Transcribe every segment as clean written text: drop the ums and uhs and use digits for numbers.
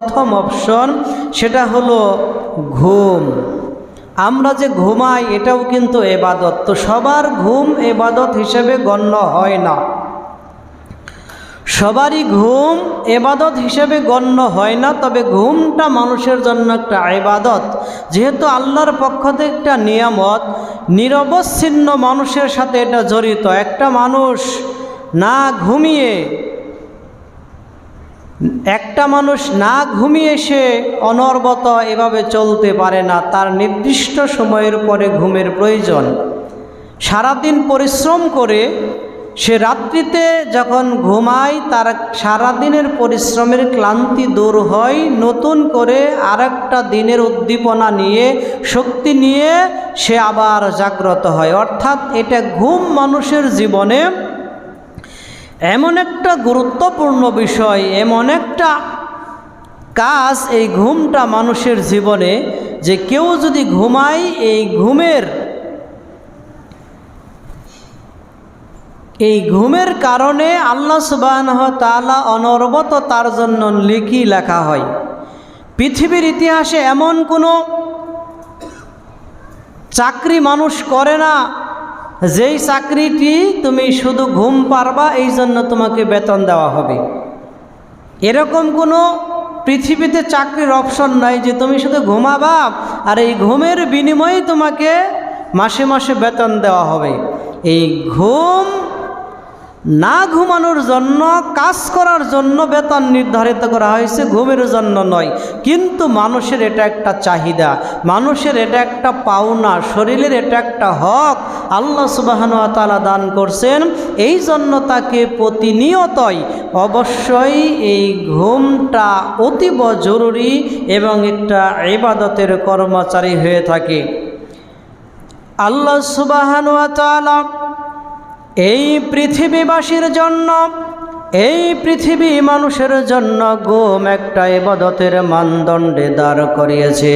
প্রথম অপশন সেটা হলো ঘুম। আমরা যে ঘুমাই এটাও কিন্তু ইবাদত। তো সবার ঘুম ইবাদত হিসেবে গণ্য হয় না, সবারই ঘুম ইবাদত হিসেবে গণ্য হয় না। তবে ঘুমটা মানুষের জন্য একটা ইবাদত, যেহেতু আল্লাহর পক্ষ থেকে একটা নিয়ামত, নিরবচ্ছিন্ন মানুষের সাথে এটা জড়িত। একটা মানুষ না ঘুমিয়ে সে অনবরত এভাবে চলতে পারে না। তার নির্দিষ্ট সময়ের পরে ঘুমের প্রয়োজন। সারাদিন পরিশ্রম করে সে রাত্রিতে যখন ঘুমায়, তার সারাদিনের পরিশ্রমের ক্লান্তি দূর হয়, নতুন করে আরেকটা দিনের উদ্দীপনা নিয়ে, শক্তি নিয়ে সে আবার জাগ্রত হয়। অর্থাৎ এটা ঘুম মানুষের জীবনে এমন একটা গুরুত্বপূর্ণ বিষয়, এমন একটা কাজ এই ঘুমটা মানুষের জীবনে, যে কেউ যদি ঘুমায় এই ঘুমের কারণে আল্লাহ সুবহানাহু ওয়া তাআলা অনবরত তার জন্য লিখি লেখা হয়। পৃথিবীর ইতিহাসে এমন কোনো চাকরি মানুষ করে না যেই চাকরিটি তুমি শুধু ঘুম পারবা এই জন্য তোমাকে বেতন দেওয়া হবে। এরকম কোনো পৃথিবীতে চাকরির অপশন নাই যে তুমি শুধু ঘুমাবা আর এই ঘুমের বিনিময়ে তোমাকে মাসে মাসে বেতন দেওয়া হবে। এই ঘুম না ঘুমানোর জন্য, কাজ করার জন্য বেতন নির্ধারিত করা হয়েছে, ঘুমের জন্য নয়। কিন্তু মানুষের এটা একটা চাহিদা, মানুষের এটা একটা পাওনা, শরীরের এটা একটা হক আল্লাহ সুবহানাহু ওয়া তাআলা দান করছেন। এই জন্য তাকে প্রতিনিয়তই অবশ্যই এই ঘুমটা অতীব জরুরি এবং একটা ইবাদতের কর্মচারী হয়ে থাকে। আল্লাহ সুবহানাহু ওয়া তাআলা এই পৃথিবীবাসীর জন্য, এই পৃথিবী মানুষের জন্য ঘুম একটা ইবাদতের মানদণ্ডে দাঁড় করিয়েছে,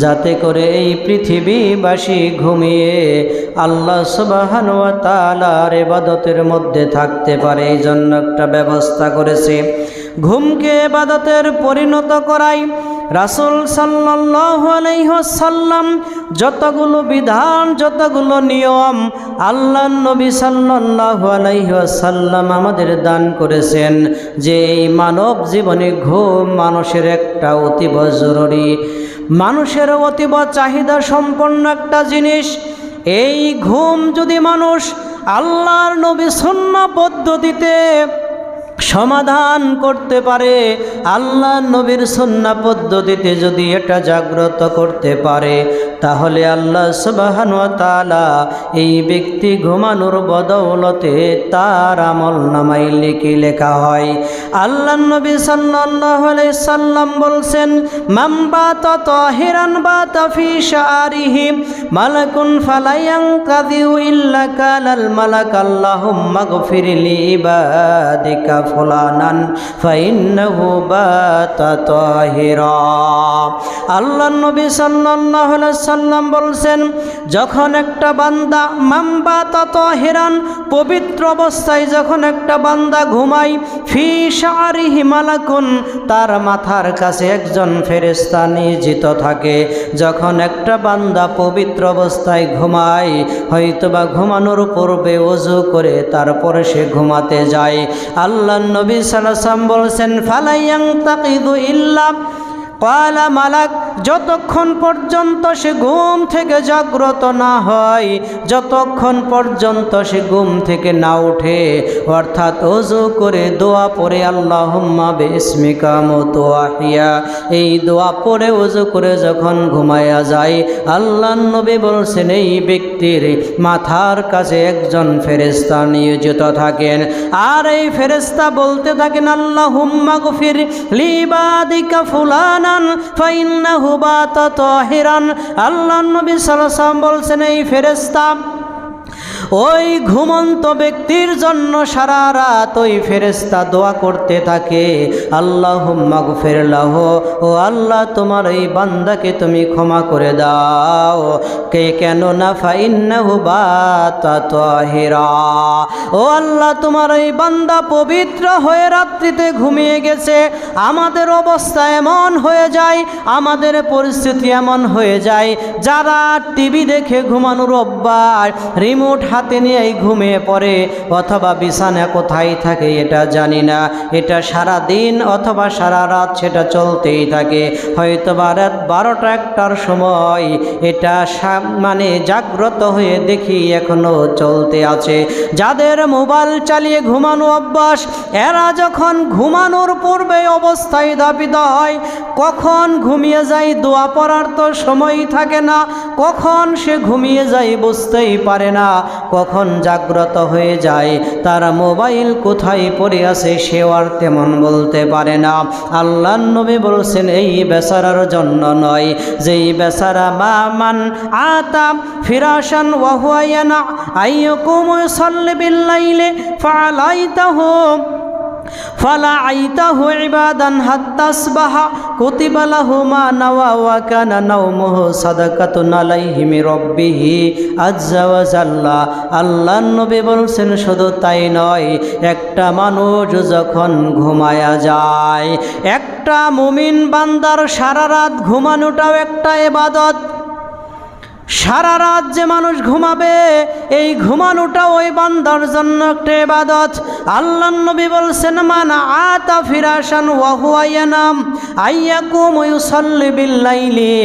যাতে করে এই পৃথিবীবাসী ঘুমিয়ে আল্লাহ সুবহানাহু ওয়া তাআলার ইবাদতের মধ্যে থাকতে পারে। এই জন্য একটা ব্যবস্থা করেছে। ঘুমকে ইবাদতের পরিণত করাই রাসূল সাল্লাল্লাহু আলাইহি ওয়াসাল্লাম যতগুলো বিধান, যতগুলো নিয়ম আল্লাহর নবী সাল্লাল্লাহু আলাইহি ওয়াসাল্লাম আমাদের দান করেছেন, যে এই মানব জীবনে ঘুম মানুষের একটা অতীব জরুরি, মানুষের অতীব চাহিদা সম্পন্ন একটা জিনিস। এই ঘুম যদি মানুষ আল্লাহর নবী সুন্নাহ পদ্ধতিতে সমাধান করতে পারে, আল্লাহ নবীর সুন্নাহ পদ্ধতিতে যদি এটা জাগ্রত করতে পারে, তাহলে আল্লাহ সুবহানাহু ওয়া তাআলা এই ব্যক্তি ঘুমানোর বদৌলতে তার আমল নামায় লিখি লেখা হয়। আল্লাহ নবী সাল্লাল্লাহু আলাইহি সাল্লাম বলছেন, মান বাতা তাহিরান বাতা ফি শারিহি মালাকুন ফালায়ানকাযিউ ইল্লা কালাল মালাক আল্লাহুম্মা গফিরলি ইবাদিকা ফুলানান ফাইন্নাহু বাতা তাহিরা। আল্লাহ নবী সাল্লাল্লাহু আলাইহি সাল্লাম বলছেন, যখন একটা বান্দা মান বাতা তাহিরান, পবিত্র অবস্থায় যখন একটা বান্দা ঘুমায়, ফি শারিহি মালাকুন, তার মাথার কাছে একজন ফেরেশতা নিয়োজিত থাকে। যখন একটা বান্দা পবিত্র অবস্থায় ঘুমায়, হয়তোবা ঘুমানোর পূর্বে ওযু করে তারপরে সে ঘুমাতে যায়, আল্লাহ নবী সাল্লাল্লাহু আলাইহি ওয়াসাল্লাম বলছেন, ফালায়ানতাকিদু ইল্লা কালা মালাক, যতক্ষণ পর্যন্ত সে ঘুম থেকে জাগ্রত না হয়, যতক্ষণ পর্যন্ত সে ঘুম থেকে না ওঠে, অর্থাৎ ওযু করে দোয়া পড়ে আল্লাহুম্মা বিসমিকা মুতু আহিয়া, এই দোয়া পড়ে ওযু করে যখন ঘুমায়া যায়, আল্লাহর নবী বলছেন এই ব্যক্তির মাথার কাছে একজন ফেরেশতা নিয়োজিত থাকেন। আর এই ফেরেশতা বলতে থাকেন, আল্লাহুম্মা গফির লিবাদিকা ফুলান ফাইন্নাহু বাতা তাহিরান। আল্লাহর নবী সাল্লাল্লাহু আলাইহি ওয়াসাল্লাম বলছেন, এই ফেরেশতা ওই ঘুমন্ত ব্যক্তির জন্য সারা রাত ওই ফেরেশতা দোয়া করতে থাকে, আল্লাহুম্মা গফির লাহু, ও আল্লাহ তোমার এই বান্দাকে তুমি ক্ষমা করে দাও, কেন না ফাইন্নাহু বাতা তাহিরা, ও আল্লাহ তোমার এই বান্দা পবিত্র হয়ে রাত্রিতে ঘুমিয়ে গেছে। আমাদের অবস্থা এমন হয়ে যায়, আমাদের পরিস্থিতি এমন হয়ে যায়, যারা টিভি দেখে ঘুমানোর অভ্যাস, রিমোট হাতে নিয়েই ঘুমিয়ে পড়ে, অথবা বিছানা কোথায় থাকে এটা জানি না, এটা সারা দিন অথবা সারা রাত সেটা চলতেই থাকে। হয়তো রাত 12টা-1টার সময় এটা মানে জাগ্রত হয়ে দেখি এখনো চলতে আছে। যাদের মোবাইল চালিয়ে ঘুমানো অভ্যাস, এরা যখন ঘুমানোর পূর্বে অবস্থায় ধাবিত হয়, কখন ঘুমিয়ে যায় দোয়া পড়ার তো সময়ই থাকে না, কখন সে ঘুমিয়ে যায় বুঝতেই পারে না, কখন জাগ্রত হয়ে যায়, তার মোবাইল কোথায় পড়ে আছে সেও আর তেমন বলতে পারে না। আল্লাহর নবী বলছেন এই বেচারার জন্য নয়, যেই বেচারা মান আতা ফিরাশান ওয়া হুয়া ইয়ানা আইয়াকুম ইউসাল্লি বিল লাইলি ফালাইতাহু ফালাইতাহু ইবাদান হাত্তাসবাহা কুতিবা লাহু মা নাওয়া ওয়া কানা নাওমুহু সাদাকাতুন আলাইহি মির রাব্বিহি আযজা ওয়া জাল্লা। আল্লাহর নবী বলছেন শুধু তাই নয়, একটা মানুষ যখন ঘুমায়া যায়, একটা মুমিন বান্দার সারা রাত ঘুমানোটাও একটা ইবাদত। সারা রাত যে মানুষ ঘুমাবে, এই ঘুমানোটা ওই বান্দার জন্য একটা ইবাদত। আল্লাহর নবী বলছেন মান আতা ফিরাশান ওয়া হুয়া ইয়ানাম আইয়াকুম ইউসাল্লি বিল লাইলি।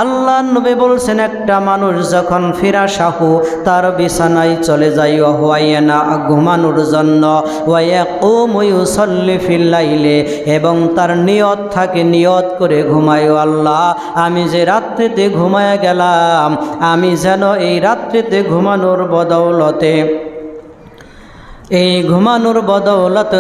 আল্লাহর নবী বলছেন একটা মানুষ যখন ফিরাশাহু তার বিছানায় চলে যায়, ওয়া হুয়া ইয়ানা ঘুমানোর জন্য, ওয়া ইয়াকুম ইউসাল্লি ফিল লাইলি, এবং তার নিয়ত থাকে, নিয়ত করে ঘুমায়, আল্লাহ আমি যে রাত্রিতে ঘুমায়া গেলাম, আমি যেন এই রাত্রিতে ঘুমানোর বদৌলতে, এই ঘুমানোর বদৌলত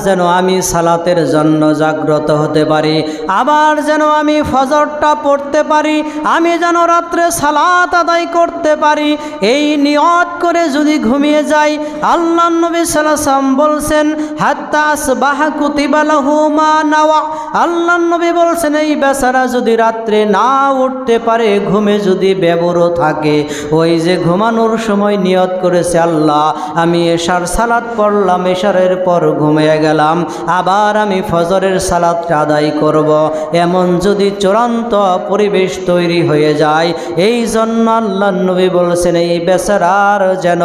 যেন আমি সালাতের জন্য জাগ্রত হতে পারি, আবার যেন আমি ফজরটা পড়তে পারি, আমি যেন রাত্রে সালাত আদায় করতে পারি। এই নিয়ত করে যদি ঘুমিয়ে যাই, আল্লাহর নবী সাল্লাল্লাহু আলাইহি ওয়াসাল্লাম বলছেন হাত্তা আসবাহা কুতিবা লাহু মা নাওয়া। আল্লাহর নবী বলছেন এই বেচারা যদি রাত্রে না উঠতে পারে, ঘুমে যদি বেবর থাকে, ওই যে ঘুমানোর সময় নিয়ত করেছে আল্লাহ আমি এশার সালাত পড়লাম, এশারের পর ঘুমিয়ে গেলাম, আবার আমি ফজরের সালাতটা আদায় করব, এমন যদি চূড়ান্ত পরিবেশ তৈরি হয়ে যায়, এই জন্য আল্লাহর নবী বলছেন এই বেচারার যেন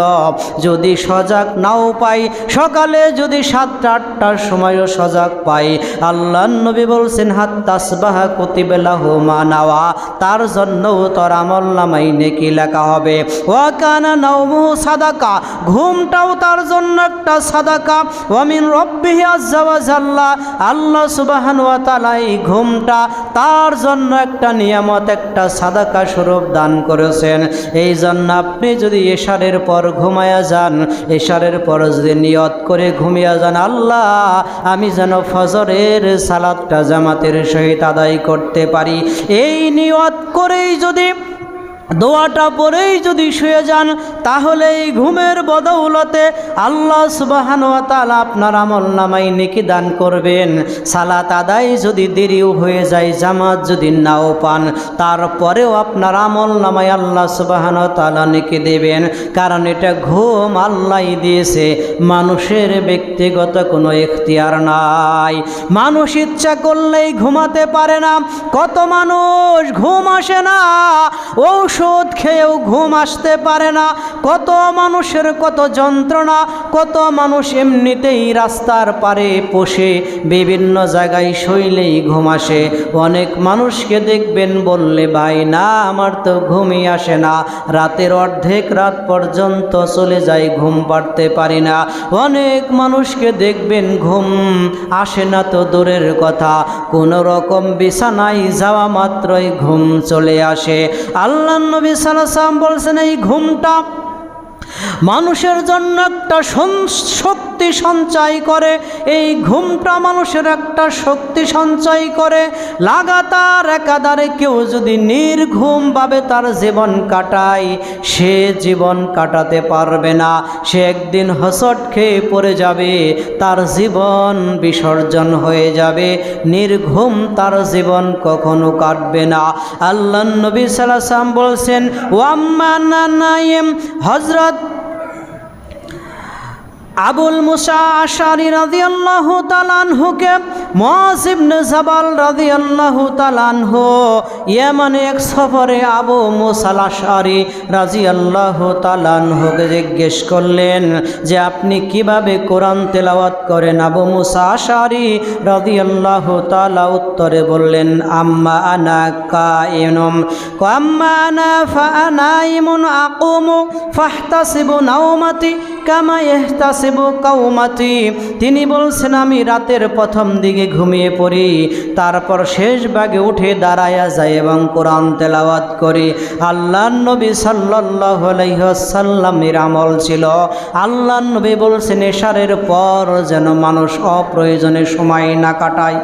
যদি সজাগ নাও পাই, সকালে যদি 7টা-8টার সময়ও সজাগ পাই, আল্লাহর নবী বলছেন হাত্তা আসবাহা কুতিবা লাহু মা নাওয়া, তার জন্যও তার আমলনামায় নেকি লেখা হবে। ওয়া কানা নাওমুহু সাদাকা, ঘুমটাও তার জন্য একটা সাদাকা। ওয়া মিন রাব্বিহি আযজা ওয়া জাল্লা, আল্লাহ সুবহানাহু ওয়া তাআলা এই ঘুমটা তার জন্য একটা নিয়ামত, একটা সাদাকা স্বরূপ দান করেছেন। এই জন্য আপনি যদি এশারের পর ঘুমায়া যান, এশারের পর যদি নিয়ত করে ঘুমিয়ে যান, আল্লাহ আমি যেন ফজরের সালাতটা জামাতের সহিত আদায় করতে পারি, এই নিয়ত করেই যদি দোয়াটা পরেই যদি শুয়ে যান, তাহলে এই ঘুমের বদৌলতে আল্লাহ সুবহানাহু ওয়া তাআলা আপনার আমলনামায় নেকি দান করবেন। সালাত আদায় যদি দেরিও হয়ে যায়, জামাত যদি নাও পান, তারপরেও আপনার আমলনামায় আল্লাহ সুবহানাহু ওয়া তাআলা নেকি দেবেন, কারণ এটা ঘুম আল্লাহই দিয়েছে, মানুষের ব্যক্তিগত কোনো এখতিয়ার নাই। মানুষ ইচ্ছা করলেই ঘুমাতে পারে না। কত মানুষ ঘুম আসে না, ঔষধ খেয়েও ঘুম আসতে পারে না, কত মানুষের কত যন্ত্রণা, কত মানুষ এমনিতেই রাস্তার পারে বসে বিভিন্ন জায়গায় শুইলেই ঘুম আসে। অনেক মানুষকে দেখবেন বললে ভাই না আমার তো ঘুমই আসে না, রাতের অর্ধেক রাত পর্যন্ত চলে যায়, ঘুম পাড়তে পারি না। অনেক মানুষকে দেখবেন ঘুম আসে না তো দূরের কথা, কোনো রকম বিছানায় যাওয়া মাত্রই ঘুম চলে আসে। আল্লাহ নবী সাল্লাল্লাহু আলাইহি ওয়াসাল্লাম বলছেন এই ঘুমটা মানুষের জন্য একটা শক্তি শক্তি সঞ্চয় করে। এই ঘুমটা মানুষের একটা শক্তি সঞ্চয় করে। লাগাতার একাধারে কেউ যদি নির্ঘুমভাবে তার জীবন কাটায়, সে জীবন কাটাতে পারবে না। সে একদিন হোঁচট খেয়ে পড়ে যাবে, তার জীবন বিসর্জন হয়ে যাবে। নির্ঘুম তার জীবন কখনো কাটবে না। আল্লাহ নবী সাল্লাল্লাহু আলাইহি ওয়াসাল্লাম বলছেন, ওয়াম্মা নাইম হযরত আবুল মুসা আশআরী রাদিয়াল্লাহু তাআলা আনহুকে মুআয ইবনে জাবাল রাদিয়াল্লাহু তাআলা আনহু ইয়ামানে এক সফরে আবু মুসা আশআরী রাদিয়াল্লাহু তাআলা আনহুকে জিজ্ঞেস করলেন যে আপনি কিভাবে কোরআন তেলাওয়াত করেন। আবু মুসা আশআরী রাদিয়াল্লাহু তাআলা উত্তরে বললেন, আম্মা আনা কাইনুম আম্মা আনা ফানাইমুন আকুমু ফাহতাসিবু নাওমাতি কামা ইহতাসিবু কাওমাতি। তিনি বলছেন আমি রাতের প্রথম দিকে ঘুমিয়ে পড়ি, তারপর শেষ ভাগে উঠে দাঁড়ায়া যাই এবং কোরআন তেলাওয়াত করি। আল্লাহর নবী সাল্লাল্লাহু আলাইহি ওয়াসাল্লামের আমল ছিল। আল্লাহর নবী বলছেন এশারের পর যেন মানুষ অপ্রয়োজনে সময় না কাটায়।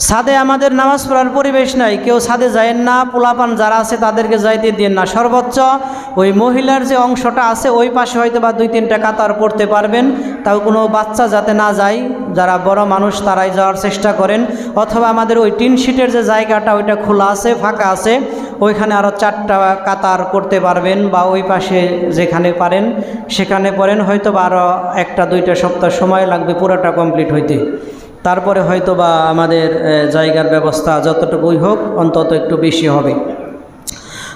ছাদে আমাদের নামাজ পড়ার পরিবেশ নাই, কেউ ছাদে যায়েন না। পোলাপান যারা আছে তাদেরকে যাইতে দিন না। সর্বোচ্চ ওই মহিলার যে অংশটা আছে ওই পাশে হয়তো বা 2-3টা কাতার পড়তে পারবেন, তাও কোনো বাচ্চা যাতে না যায়। যারা বড় মানুষ তারাই যাওয়ার চেষ্টা করেন। অথবা আমাদের ওই টিন শিটের যে জায়গাটা ওইটা খোলা আছে, ফাঁকা আছে, ওইখানে আরও 4টা কাতার করতে পারবেন, বা ওই পাশে যেখানে পারেন সেখানে পড়েন। হয়তো বা আরও 1-2 সপ্তাহ সময় লাগবে পুরোটা কমপ্লিট হইতে। তারপরে হয়তো বা আমাদের জায়গার ব্যবস্থা যতটুকুই হোক অন্তত একটু বেশি হবে।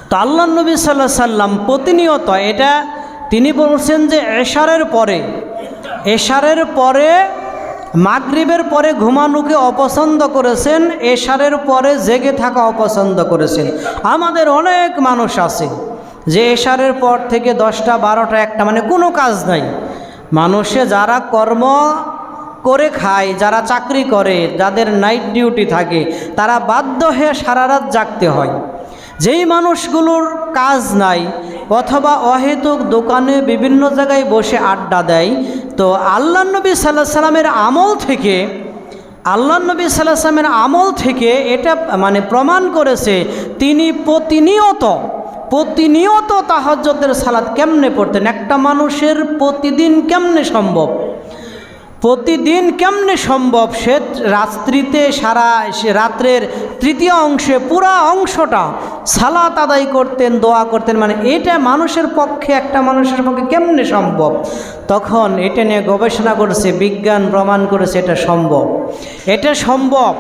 তো আল্লাহ নবী সাল্লাল্লাহু আলাইহি সাল্লাম প্রতিনিয়ত এটা তিনি বলছেন যে এশারের পরে মাগরিবের পরে ঘুমানোকে অপছন্দ করেছেন, এশারের পরে জেগে থাকা অপছন্দ করেছেন। আমাদের অনেক মানুষ আছে যে এশারের পর থেকে 10টা 12টা 1টা মানে কোনো কাজ নাই। মানুষে যারা কর্ম করে খায়, যারা চাকরি করে, যাদের নাইট ডিউটি থাকে, তারা বাধ্য হয়ে সারা রাত জাগতে হয়। যেই মানুষগুলোর কাজ নাই অথবা অহেতুক দোকানে বিভিন্ন জায়গায় বসে আড্ডা দেয়, তো আল্লাহ নবী সাল্লাল্লাহু আলাইহি সাল্লামের আমল থেকে এটা মানে প্রমাণ করেছে তিনি প্রতিনিয়ত তাহাজ্জুদের সালাত কেমনে পড়তেন। একটা মানুষের প্রতিদিন কেমনে সম্ভব সে রাত্রের তৃতীয় অংশে পুরা অংশটা সালাত আদায় করতেন, দোয়া করতেন। মানে এটা একটা মানুষের পক্ষে কেমনে সম্ভব? তখন এটা নিয়ে গবেষণা করেছে, বিজ্ঞান প্রমাণ করেছে এটা সম্ভব।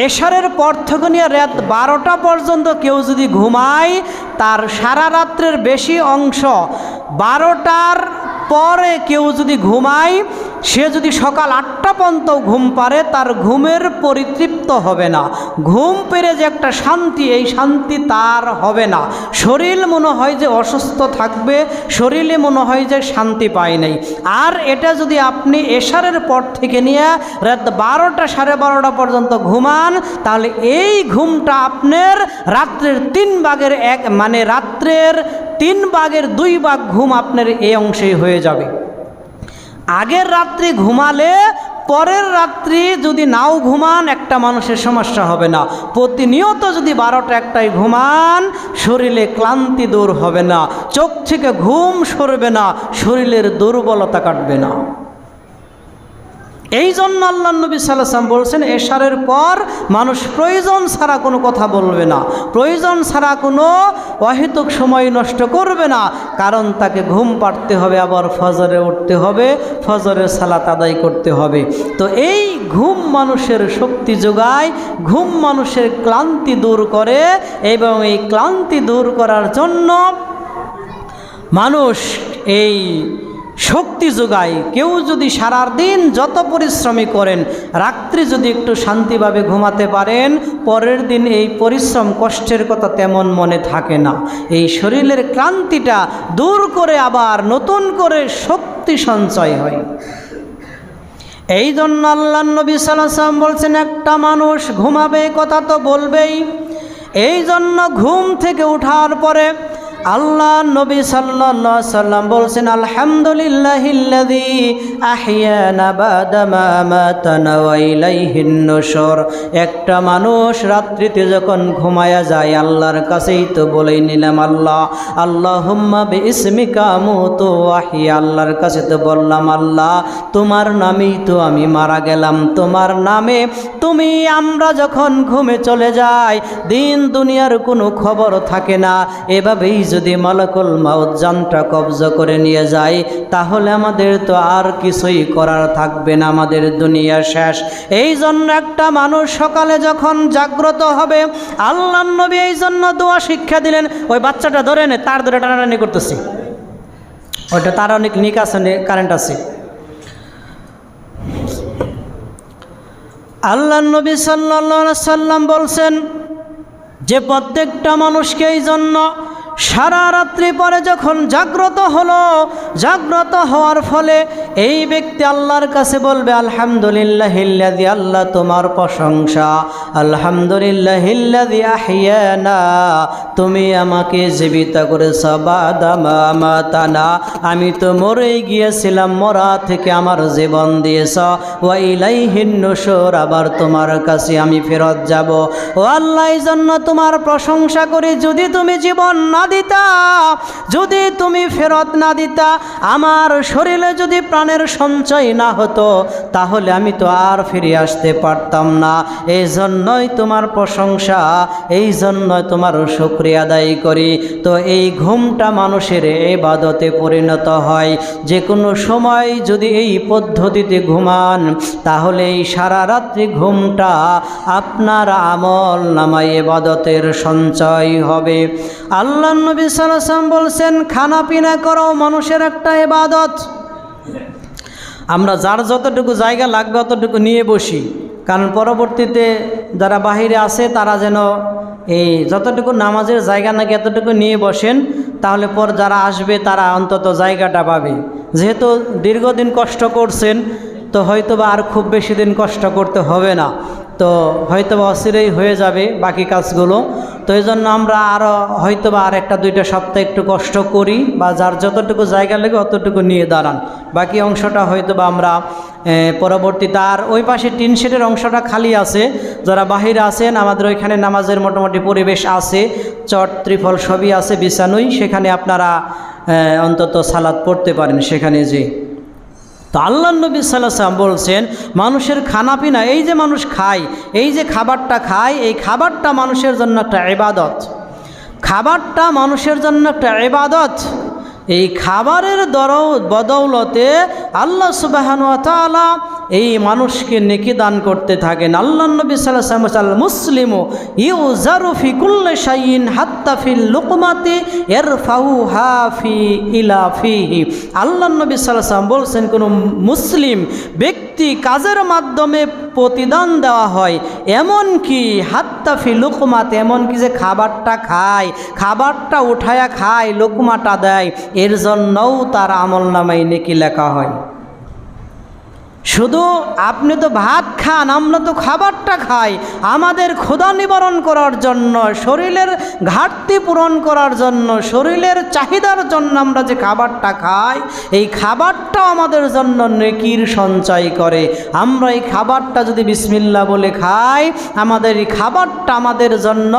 এশারের পর থেকে নিয়ে রাত 12টা পর্যন্ত কেউ যদি ঘুমায়, তার সারা রাত্রের বেশি অংশ 12টার পরে কেউ যদি ঘুমায়, সে যদি সকাল 8টা পর্যন্ত ঘুম পারে, তার ঘুমের পরিতৃপ্ত হবে না। ঘুম পেরে যে একটা শান্তি, এই শান্তি তার হবে না। শরীর মনে হয় যে অসুস্থ থাকবে, শরীরে মনে হয় যে শান্তি পায় নাই। আর এটা যদি আপনি এশারের পর থেকে নিয়ে রাত 12টা 12:30 পর্যন্ত ঘুমান, তাহলে এই ঘুমটা আপনার রাত্রের 3 ভাগের 1 মানে রাত্রের 3 ভাগের 2 ভাগ ঘুম আপনার এই অংশেই হয়ে যাবে। আগের রাত্রি ঘুমালে পরের রাত্রি যদি নাও ঘুমান একটা মানুষের সমস্যা হবে না। প্রতিনিয়ত যদি 12টা 1টায় ঘুমান, শরীরে ক্লান্তি দূর হবে না, চোখ থেকে ঘুম সরবে না, শরীরের দুর্বলতা কাটবে না। এই জন্য আল্লাহ নবী সাল্লাল্লাহু আলাইহি ওয়াসাল্লাম বলছেন এশারের পর মানুষ প্রয়োজন ছাড়া কোনো কথা বলবে না, প্রয়োজন ছাড়া কোনো অহেতুক সময় নষ্ট করবে না। কারণ তাকে ঘুম পাড়তে হবে, আবার ফজরে উঠতে হবে, ফজরের সালাত আদায় করতে হবে। তো এই ঘুম মানুষের শক্তি যোগায়, ঘুম মানুষের ক্লান্তি দূর করে, এবং এই ক্লান্তি দূর করার জন্য মানুষ এই শক্তি যোগায়। কেউ যদি সারাদিন যত পরিশ্রমী করেন, রাত্রি যদি একটু শান্তিভাবে ঘুমাতে পারেন, পরের দিন এই পরিশ্রম কষ্টের কথা তেমন মনে থাকে না। এই শরীরের ক্লান্তিটা দূর করে আবার নতুন করে শক্তি সঞ্চয় হয়। এই জন্য আল্লাহ নবী সাল্লাল্লাহু আলাইহি ওয়াসাল্লাম বলছেন একটা মানুষ ঘুমাবে কথা তো বলবেই। এই জন্য ঘুম থেকে ওঠার পরে আল্লাহ নবী সাল্লাল্লাহু আলাইহি সাল্লাম বলছেন, আলহামদুলিল্লাহিল্লাযী আহইয়ানা বাদা মা আমাতানা ওয়া ইলাইহিন নুশুর। একটা মানুষ রাত্রিতে যখন ঘুমায়া যায় আল্লাহর কাছেই তো বলেই নিলাম আল্লাহ, আল্লাহুম্মা বিইসমিকা আমুতু ওয়া আহইয়া। আল্লাহর কাছে তো বললাম আল্লাহ তোমার নামেই তো আমি মারা গেলাম, তোমার নামে তুমি। আমরা যখন ঘুমে চলে যাই দিন দুনিয়ার কোনো খবর থাকে না, এভাবেই যদি মালাকুল মাউত জানটা কবজা করে নিয়ে যায় তাহলে আমাদের তো আর কিছুই করার থাকবে না, আমাদের দুনিয়া শেষ। এই জন্য একটা মানুষ সকালে যখন জাগ্রত হবে, আল্লাহর নবী এই জন্য দোয়া শিক্ষা দিলেন। ওই বাচ্চাটা ধরে নে, তার ধরে টানাটানি করতেছি, ওইটা তার অনেক নিক আছে, কারেন্ট আছে। আল্লাহর নবী সাল্লাল্লাহু আলাইহি সাল্লাম বলছেন যে প্রত্যেকটা মানুষকে এই জন্য সারা রাত্রি পরে যখন জাগ্রত হলো, জাগ্রত হওয়ার ফলে এই ব্যক্তি আল্লাহর কাছে বলবে আলহামদুলিল্লাহিল্লাযী, আল্লাহ তোমার প্রশংসা, আলহামদুলিল্লাহিল্লাযী আহইয়ানা, তুমি আমাকে জীবিত করেছো, বাদা মা আমাতানা, আমি তো মরেই গিয়েছিলাম, মরা থেকে আমার জীবন দিয়েছ, ওয়া ইলাইহিন নুশুর, আবার তোমার কাছে আমি ফেরত যাব। ও আল্লাহ এই জন্য তোমার প্রশংসা করি, যদি তুমি জীবন না দিতা, যদি তুমি ফেরত না দিতা, আমার শরীরে যদি প্রাণের সঞ্চয় না হতো তাহলে আমি তো আর ফিরে আসতে পারতাম না। এই জন্যই তোমার প্রশংসা, এই জন্যই তোমার শুকরিয়া আদায় করি। তো এই ঘুমটা মানুষের ইবাদতে পরিণত হয়। যে কোনো সময় যদি এই পদ্ধতিতে ঘুমান তাহলে এই সারা রাত্রি ঘুমটা আপনার আমল নামায় ইবাদতের সঞ্চয় হবে। আল্লাহ নবী সাল্লাল্লাহু আলাইহি ওয়াসাল্লাম বলছেন খানা পিনা করাও মানুষের একটা ইবাদত। আমরা যার যতটুকু জায়গা লাগবে অতটুকু নিয়ে বসি, কারণ পরবর্তীতে যারা বাহিরে আছে তারা যেন এই যতটুকু নামাজের জায়গা নাকি এতটুকু নিয়ে বসেন, তাহলে পর যারা আসবে তারা অন্তত জায়গাটা পাবে। যেহেতু দীর্ঘদিন কষ্ট করছেন তো হয়তোবা আর খুব বেশি দিন কষ্ট করতে হবে না, তো হয়তোবা অচিরেই হয়ে যাবে বাকি কাজগুলো। তো এই জন্য আমরা আরও হয়তোবা আর একটা দুইটা সপ্তাহ একটু কষ্ট করি, বা যার যতটুকু জায়গা লাগে অতটুকু নিয়ে দাঁড়ান, বাকি অংশটা হয়তোবা আমরা পরবর্তীতে। আর ওই পাশে টিন শেডের অংশটা খালি আছে, যারা বাহিরে আছেন আমাদের ওইখানে নামাজের মোটামুটি পরিবেশ আছে, চট ত্রিফল সবই আছে বিছানোই, সেখানে আপনারা অন্তত সালাত পড়তে পারেন সেখানে যে। তো আল্লাহ নবী সাল্লাল্লাহু আলাইহি ওয়াসাল্লাম বলছেন মানুষের খানাপিনা, এই যে মানুষ খায়, এই যে খাবারটা খায়, এই খাবারটা মানুষের জন্য একটা ইবাদত। খাবারটা মানুষের জন্য একটা ইবাদত। এই খাবারের বদৌলতে আল্লাহ সুবহানাহু ওয়া তাআলা এই মানুষকে নেকি দান করতে থাকেন। আল্লাহ নবী সাল্লাল্লাহু আলাইহি ওয়াসাল্লাম মুসলিমু ইউজারু ফি কুল্লি শাইইন হাত্তা ফিল লুকমাতি ইরফাউহা ফি ইলা ফিহি। আল্লাহ নবী সাল্লাল্লাহু আলাইহি ওয়াসাল্লাম বলছেন কোন মুসলিম ব্যক্তি কাজের মাধ্যমে প্রতিদান দেওয়া হয়, এমন কি হাত্তা ফি লুকমাত, এমন কি যে খাবারটা খায়, খাবারটা উঠায়া খায়, লুকমাটা দেয়, এর জন্যও তার আমলনামায় নেকি লেখা হয়। শুধু আপনি তো ভাত খান, আমরা তো খাবারটা খাই আমাদের ক্ষুধা নিবারণ করার জন্য, শরীরের ঘাটতি পূরণ করার জন্য, শরীরের চাহিদার জন্য আমরা যে খাবারটা খাই, এই খাবারটাও আমাদের জন্য নেকির সঞ্চয় করে। আমরা এই খাবারটা যদি বিসমিল্লাহ বলে খাই, আমাদের এই খাবারটা আমাদের জন্য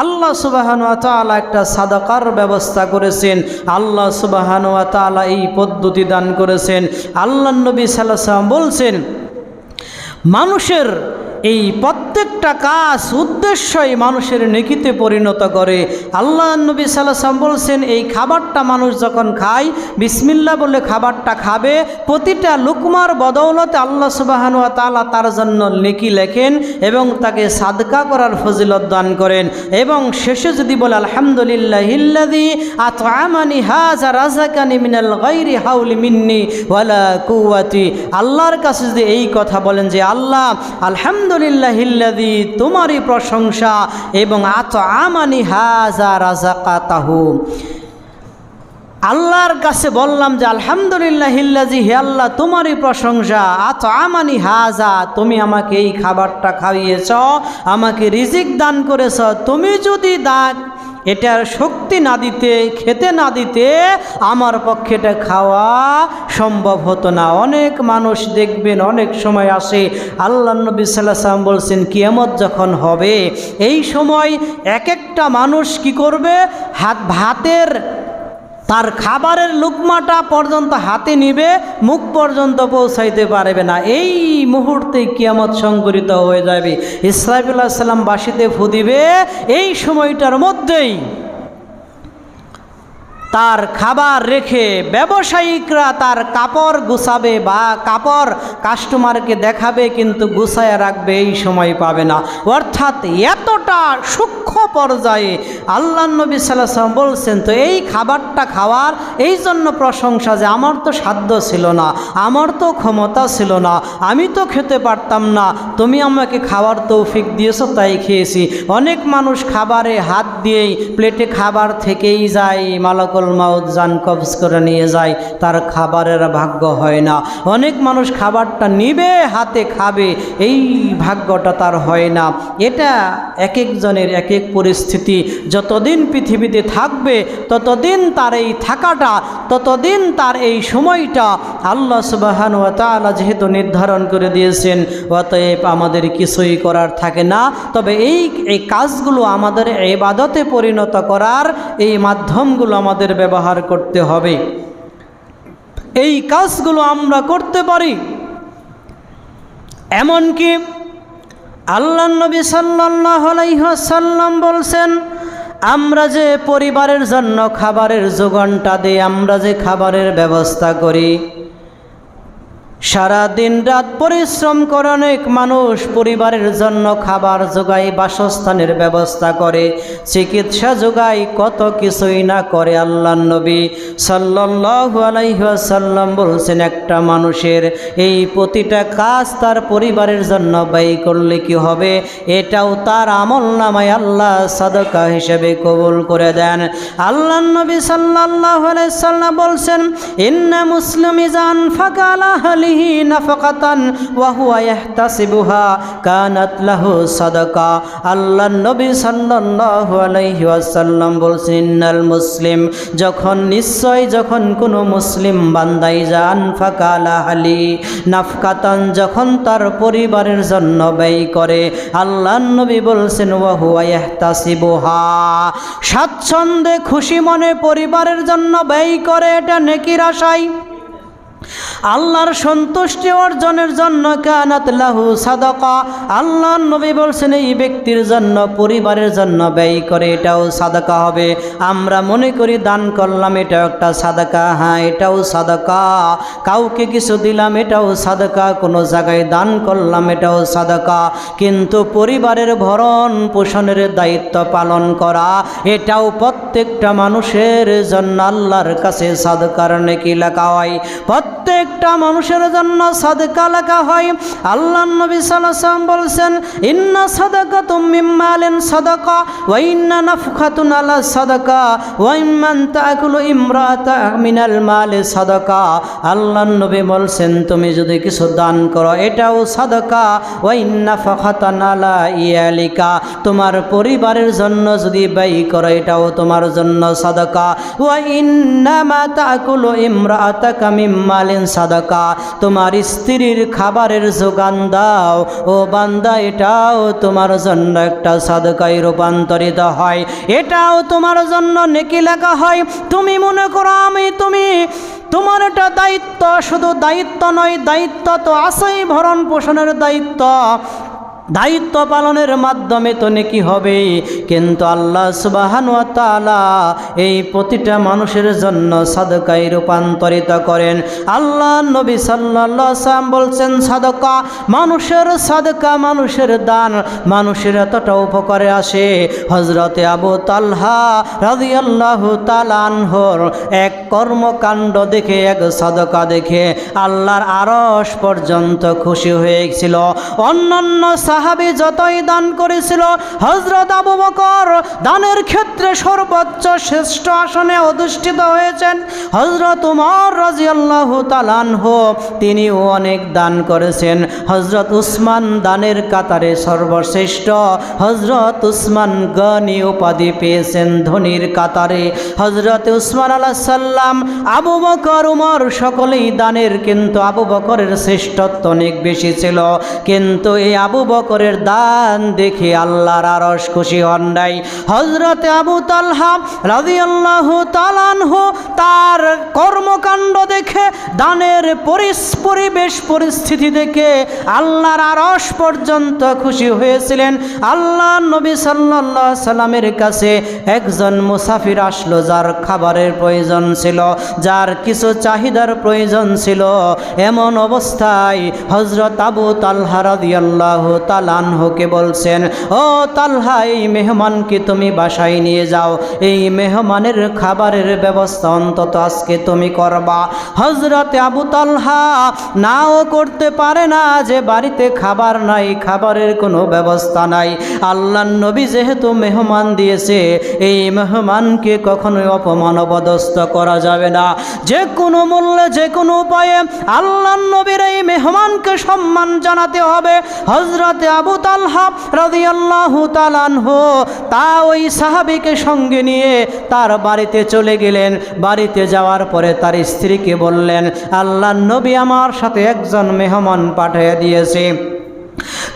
আল্লাহ সুবহানাহু ওয়া তাআলা একটা সাদাকার ব্যবস্থা করেছেন। আল্লাহ সুবহানাহু ওয়া তাআলা এই পদ্ধতি দান করেছেন। আল্লাহ নবী সাল্লাল্লাহু আলাইহি ওয়াসাল্লাম বলছেন মানুষের এই প্রত্যেকটা কাজ উদ্দেশ্যই মানুষের নেকিতে পরিণত করে। আল্লাহ নবী সাল্লাল্লাহু আলাইহি ওয়াসাল্লাম বলছেন এই খাবারটা মানুষ যখন খায়, বিসমিল্লাহ বলে খাবারটা খাবে, প্রতিটা লুকমার বদৌলতে আল্লাহ সুবহানাহু ওয়া তাআলা তার জন্য নেকি লেখেন এবং তাকে সাদকা করার ফজিলত দান করেন। এবং শেষে যদি বলে আলহামদুলিল্লাহিল্লাযী আত'আমানি হাযা রাযাকানি মিনাল গায়রি হাওলি মিন্নি ওয়ালা কুওয়াতি, আল্লাহর কাছে যদি এই কথা বলেন যে আল্লাহ আলহামদুলিল্লাহিল্লাযী, তোমারই প্রশংসা, এবং আত'আমানি হাযা রাযাকাতাহু, আল্লাহর কাছে বললাম যে আলহামদুলিল্লাহিল্লাযী, হে আল্লাহ তোমারই প্রশংসা, আত'আমানি হাযা, তুমি আমাকে এই খাবারটা খাইয়েছ, আমাকে রিজিক দান করেছ। তুমি যদি এটার শক্তি না দিতে, খেতে না দিতে আমার পক্ষে এটা খাওয়া সম্ভব হতো না। অনেক মানুষ দেখবেন অনেক সময় আসে, আল্লাহ নবী সাল্লাল্লাহু আলাইহি ওয়াসাল্লাম বলছেন কিয়ামত যখন হবে এই সময় এক একটা মানুষ কি করবে, ভাতের তার খাবারের লুকমাটা পর্যন্ত হাতে নিবে, মুখ পর্যন্ত পৌঁছাইতে পারবে না। এই মুহূর্তে কিয়ামত সংঘটিত হয়ে যাবে। ইসরাফিল আলাইহিস সালাম বাঁশিতে ফু দিবে, এই সময়টার মধ্যেই তার খাবার রেখে ব্যবসায়িকরা তার কাপড় গুছাবে বা কাপড় কাস্টমারকে দেখাবে, কিন্তু গুছায় রাখবে এই সময় পাবে না। অর্থাৎ এতটা সূক্ষ্ম পর্যায়ে আল্লাহ নবী সাল্লাল্লাহু আলাইহি ওয়াসাল্লাম বলছেন। তো এই খাবারটা খাওয়ার এই জন্য প্রশংসা যে আমার তো সাধ্য ছিল না, আমার তো ক্ষমতা ছিল না, আমি তো খেতে পারতাম না, তুমি আমাকে খাওয়ার তৌফিক দিয়েছো তাই খেয়েছি। অনেক মানুষ খাবারে হাত দিয়েই প্লেটে খাবার থেকেই যায়, মালাকুল মাউত জান কবজ করে নিয়ে যায়, তার খাবারের ভাগ্য হয় না। অনেক মানুষ খাবারটা নিবে হাতে খাবে, এই ভাগ্যটা তার হয় না। এটা এক একজনের এক এক পরিস্থিতি। যতদিন পৃথিবীতে থাকবে ততদিন তার এই থাকাটা, ততদিন তার এই সময়টা আল্লাহ সুবহানাহু ওয়া তাআলা যেহেতু নির্ধারণ করে দিয়েছেন, অতএব আমাদের কিছুই করার থাকে না। তবে এই কাজগুলো আমাদের ইবাদতে পরিণত করার এই মাধ্যমগুলো আমাদের ব্যবহার করতে হবে। এই কাজগুলো আমরা করতে পারি। এমনকি আল্লাহ নবী সাল্লাল্লাহু আলাইহি ওয়াসাল্লাম বলছেন, আমরা যে পরিবারের জন্য খাবারের যোগানটা দিই, আমরা যে খাবারের ব্যবস্থা করি, সারা দিন রাত পরিশ্রম করে অনেক মানুষ পরিবারের জন্য খাবার যোগায়, বাসস্থানের ব্যবস্থা করে, চিকিৎসা যোগায়, কত কিছুই না করে। আল্লাহ নবী সাল্লাল্লাহু আলাইহি ওয়াসাল্লাম বলছেন, একটা মানুষের এই প্রতিটা কাজ তার পরিবারের জন্য ব্যয় করলে কি হবে, এটাও তার আমলনামায় আল্লাহ সাদকা হিসেবে কবুল করে দেন। আল্লাহ নবী সাল্লাল্লাহু আলাইহি ওয়াসাল্লাম বলছেন, ইন্না মুসলিমি জান ফাকালা নাফাকাতান ওয়া হুয়া ইয়াহতাসিবুহা কানাত লাহু সাদাকা। আল্লাহ নবী সাল্লাল্লাহু আলাইহি ওয়াসাল্লাম বলছেন, ইন্নাল মুসলিম, যখন কোনো মুসলিম বান্দাই জান ফাকালা হালি নাফকাতান, যখন তার পরিবারের জন্য ব্যয় করে, আল্লাহ নবী বলছেন ওয়া হুয়া ইয়াহতাসিবুহা, স্বাচ্ছন্দ্যে খুশি মনে পরিবারের জন্য ব্যয় করে, এটা নেকির আশায় আল্লাহর সন্তুষ্টি অর্জনের জন্য, কানাত লাহু সাদাকা। আল্লাহ নবী বলছেন এই ব্যক্তির জন্য পরিবারের জন্য ব্যয় করে, এটাও সাদাকা হবে। আমরা মনে করি দান করলাম এটাও একটা সাদাকা, হ্যাঁ এটাও সাদাকা। কাউকে কিছু দিলাম এটাও সাদাকা, কোনো জায়গায় দান করলাম এটাও সাদাকা। কিন্তু পরিবারের ভরণ পোষণের দায়িত্ব পালন করা, এটাও প্রত্যেকটা মানুষের জন্য আল্লাহর কাছে সাদকার নেকি লেখা হয়। প্রত্যেকটা মানুষের জন্য সাদকা লেখা হয়। আল্লাহ নবী সাল্লাল্লাহু আলাইহি ওয়াসাল্লাম বলছেন, ইন্না সাদাকাতুম মিন মালিন সাদাকা ওয়া ইন্না নাফখাতুন আলা সাদাকা ওয়া ইম্মান তাকুলু ইমরাতা মিনাল মালি সাদাকা। আল্লাহ নবী বলছেন, তুমি যদি কিছু দান করো এটাও সাদাকা, ওয়া ইন্না ফাখাতান আলা ইয়ালিকা, তোমার পরিবারের জন্য যদি ব্যয় করো এটাও তোমার জন্য সাদাকা, ওয়া ইন্না মা তাকুলু ইমরাতাকা মিন মালিন সাদাকা, তোমার স্ত্রীর খাবারের যোগান দাও ও বান্দা, এটাও তোমার জন্য একটা সাদকায় রূপান্তরিত হয়, এটাও তোমার জন্য নেকি লেখা হয়। তুমি মনে করো তুমি তোমার এটা দায়িত্ব, শুধু দায়িত্ব নয়, দায়িত্ব তো আছেই, ভরণ পোষণের দায়িত্ব, দায়িত্ব পালনের মাধ্যমে তো নেকি হবে। কিন্তু আল্লাহ সুবহানাহু ওয়া তাআলা এই প্রতিটা মানুষের জন্য সাদকায় রূপান্তরিত করেন। আল্লাহ নবী সাল্লাল্লাহু আলাইহি ওয়াসাল্লাম বলছেন, সাদকা, মানুষের সাদকা, মানুষের দান মানুষের এতটা উপকারে আসে। হযরতে আবু তালহা রাদিয়াল্লাহু তাআলা আনহুর এক কর্মকাণ্ড দেখে, এক সাদকা দেখে আল্লাহর আরশ পর্যন্ত খুশি হয়েছিল। অন্যান্য সাহাবী যতই দান করেছিল, হযরত আবু বকর দানের ক্ষেত্রে সর্বোচ্চ শ্রেষ্ঠ আসনে অধিষ্ঠিত হয়েছেন। হযরত উমর রাদিয়াল্লাহু তাআলা আনহু তিনিও অনেক দান করেছেন। হযরত উসমান দানের কাতারে সর্বশ্রেষ্ঠ। হযরত উসমান গনি উপাধি পেয়েছেন ধনীর কাতারে। হযরত উসমান আলাইহিস সালাম, আবু বকর, উমর সকলেই দানের, কিন্তু আবু বকরের শ্রেষ্ঠত্ব অনেক বেশি ছিল। কিন্তু এই আবু বকরের দান দেখে আল্লাহর আরশ খুশি হন নাই। হযরত আবু তালহা রাদিয়াল্লাহু তাআলা আনহু তার কর্মকাণ্ড দেখে, দানের পরিবেশ পরিস্থিতি দেখে আল্লাহর আরশ পর্যন্ত খুশি হয়েছিলেন। আল্লাহ নবী সাল্লাল্লাহু আলাইহি সাল্লামের কাছে একজন মুসাফির আসলো, যার খাবারের প্রয়োজন ছিল, যার কিছু চাহিদার প্রয়োজন ছিল। এমন অবস্থায় হযরত আবু তালহা রাদিয়াল্লাহু তাআলা আনহুকে বলছেন, ও তালহা, এই মেহমানকে তুমি বাসায় নিয়ে যাও, এই মেহমানের খাবারের ব্যবস্থা অন্তত আজকে তুমি করবা। হযরত আবু তালহা নাও করতে পারে না যে বাড়িতে খাবার নাই, খাবারের কোনো ব্যবস্থা নাই। আল্লাহর নবী যেহেতু মেহমান দিয়েছে, এই মেহমানকে কখনোই অপমান অপদস্থ করা যাবে না। যে কোনো মূল্যে, যে কোনো উপায়ে আল্লাহর নবীর এই মেহমানকে সম্মান জানাতে হবে। হযরত আবু তালহা রাদিয়াল্লাহু তাআলা আনহু তা ওই সাহাবীকে সঙ্গে নিয়ে তার বাড়িতে চলে গেলেন। বাড়িতে যাওয়ার পরে তার স্ত্রীকে বললেন, আল্লাহর নবী আমার সাথে একজন মেহমান পাঠিয়ে দিয়েছে,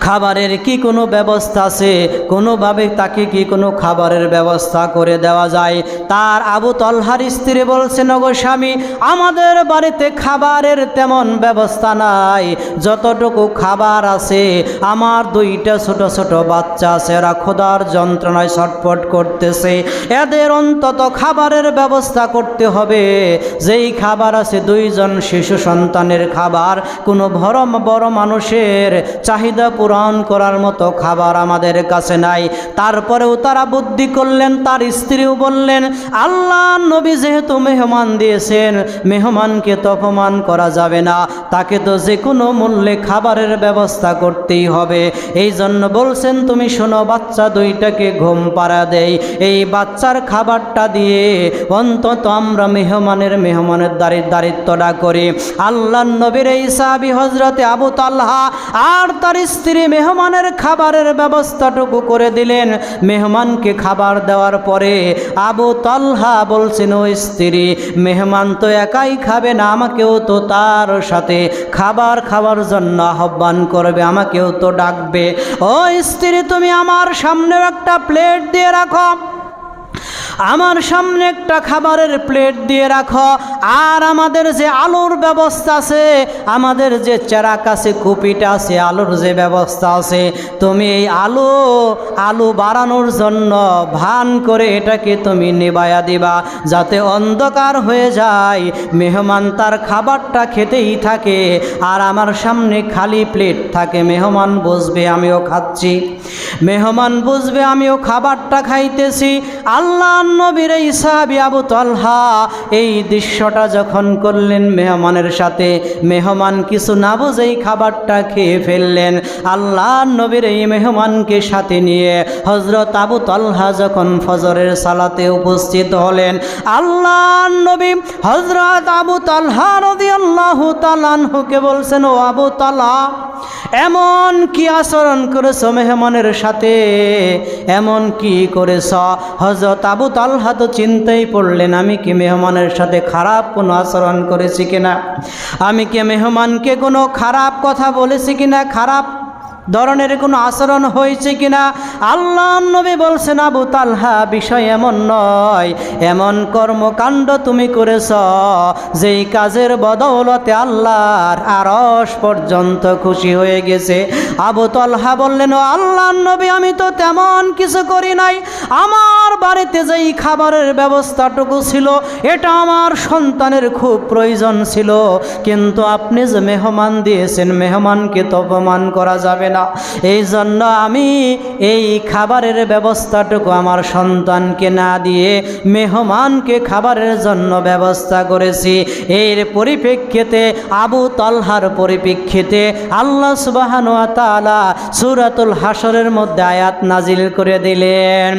খাবারের কি কোনো ব্যবস্থা আছে? কোনোভাবে তাকে কি কোনো খাবারের ব্যবস্থা করে দেওয়া যায়? তার আবু তালহার স্ত্রী বলছেন, ওগো স্বামী, আমাদের বাড়িতে খাবারের তেমন ব্যবস্থা নাই। যতটুকু খাবার আছে, আমার দুইটা ছোট ছোট বাচ্চা আছে, এরা ক্ষুধার যন্ত্রণায় ছটফট করতেছে, এদের অন্তত খাবারের ব্যবস্থা করতে হবে। যেই খাবার আছে দুইজন শিশু সন্তানের খাবার, কোনো বড় মানুষের চাহিদা পূরণ করার মতো খাবার আমাদের কাছে নাই। তারপরেও তারা বুদ্ধি করলেন, তার স্ত্রীও বললেন, আল্লাহ নবী যেহেতু মেহমান দিয়েছেন, মেহমানকে তো অপমান করা যাবে না, তাকে তো যে কোনো মূল্যে খাবারের ব্যবস্থা করতেই হবে। এই জন্য বলছেন, তুমি শোনো, বাচ্চা দুইটাকে ঘুম পাড়া দেই, এই বাচ্চার খাবারটা দিয়ে অন্তত আমরা মেহমানের দারিদ্রটা করি। আল্লাহ নবীর এই সাহাবী হযরতে আবু তালহা আর তার স্ত্রী মেহমানের খাবারের ব্যবস্থাটুকু করে দিলেন। মেহমানকে খাবার দেওয়ার পরে আবু তালহা বলছেন, ও স্ত্রী, মেহমান তো একাই খাবে না, আমাকেও তো তার সাথে খাবার খাওয়ার জন্য আহ্বান করবে, আমাকেও তো ডাকবে। ও স্ত্রী, তুমি আমার সামনে একটা প্লেট দিয়ে রাখো, আমার সামনে একটা খাবারের প্লেট দিয়ে রাখো। আর আমাদের যে আলুর ব্যবস্থা আছে, আমাদের যে চেরাক আছে, কুপিটা আছে, আলুর যে ব্যবস্থা আছে, তুমি এই আলু বাড়ানোর জন্য ভান করে এটাকে তুমি নিবায়া দিবা, যাতে অন্ধকার হয়ে যায়, মেহমান তার খাবারটা খেতেই থাকে আর আমার সামনে খালি প্লেট থাকে। মেহমান বুঝবে আমিও খাচ্ছি, মেহমান বুঝবে আমিও খাবারটা খাইতেছি। আল্লাহ নবীর এই সাহাবী আবু তালহা এই দৃশ্যটা যখন করলেন মেহমানের সাথে, মেহমান কিছু না বুঝেই খাবারটা খেয়ে ফেললেন। আল্লাহ নবীর এই মেহমানকে সাথে নিয়ে হযরত আবু তালহা যখন ফজরের সালাতে উপস্থিত হলেন, আল্লাহ নবী হযরত আবু তালহা রাদিয়াল্লাহু তাআলা আনহুকে বলছেন, ও আবু তালহা, এমন কি আচরণ করেছো মেহমানের সাথে, এমন কি করেছ? হযরত আবু তালহা তো চিন্তায় পড়লেন, আমি কি মেহমানের সাথে খারাপ কোনো আচরণ করেছি কিনা, আমি কি মেহমানকে কোনো খারাপ কথা বলেছি কিনা, খারাপ ধরনের কোনো আচরণ হয়েছে কিনা। আল্লাহ নবী বলছেন, আবু তালহা, বিষয় এমন নয়, এমন কর্মকাণ্ড তুমি করেছ যেই কাজের বদৌলতে আল্লাহর আরশ পর্যন্ত খুশি হয়ে গেছে। আবু তালহা বললেন, ও আল্লাহ নবী, আমি তো তেমন কিছু করি নাই, আমার বাড়িতে যেই খাবারের ব্যবস্থাটুকু ছিল এটা আমার সন্তানের খুব প্রয়োজন ছিল, কিন্তু আপনি যে মেহমান দিয়েছেন, মেহমানকে তো অপমান করা যাবে না, এই জন্য আমি এই খাবারের ব্যবস্থাটুকু আমার সন্তানকে না দিয়ে মেহমানকে খাবারের জন্য ব্যবস্থা করেছি। এর পরিপ্রেক্ষিতে আবু তালহার পরিপ্রেক্ষিতে আল্লাহ সুবহানাহু ওয়া তাআলা সূরাতুল হাশরের মধ্যে আয়াত নাজিল করে দিলেন।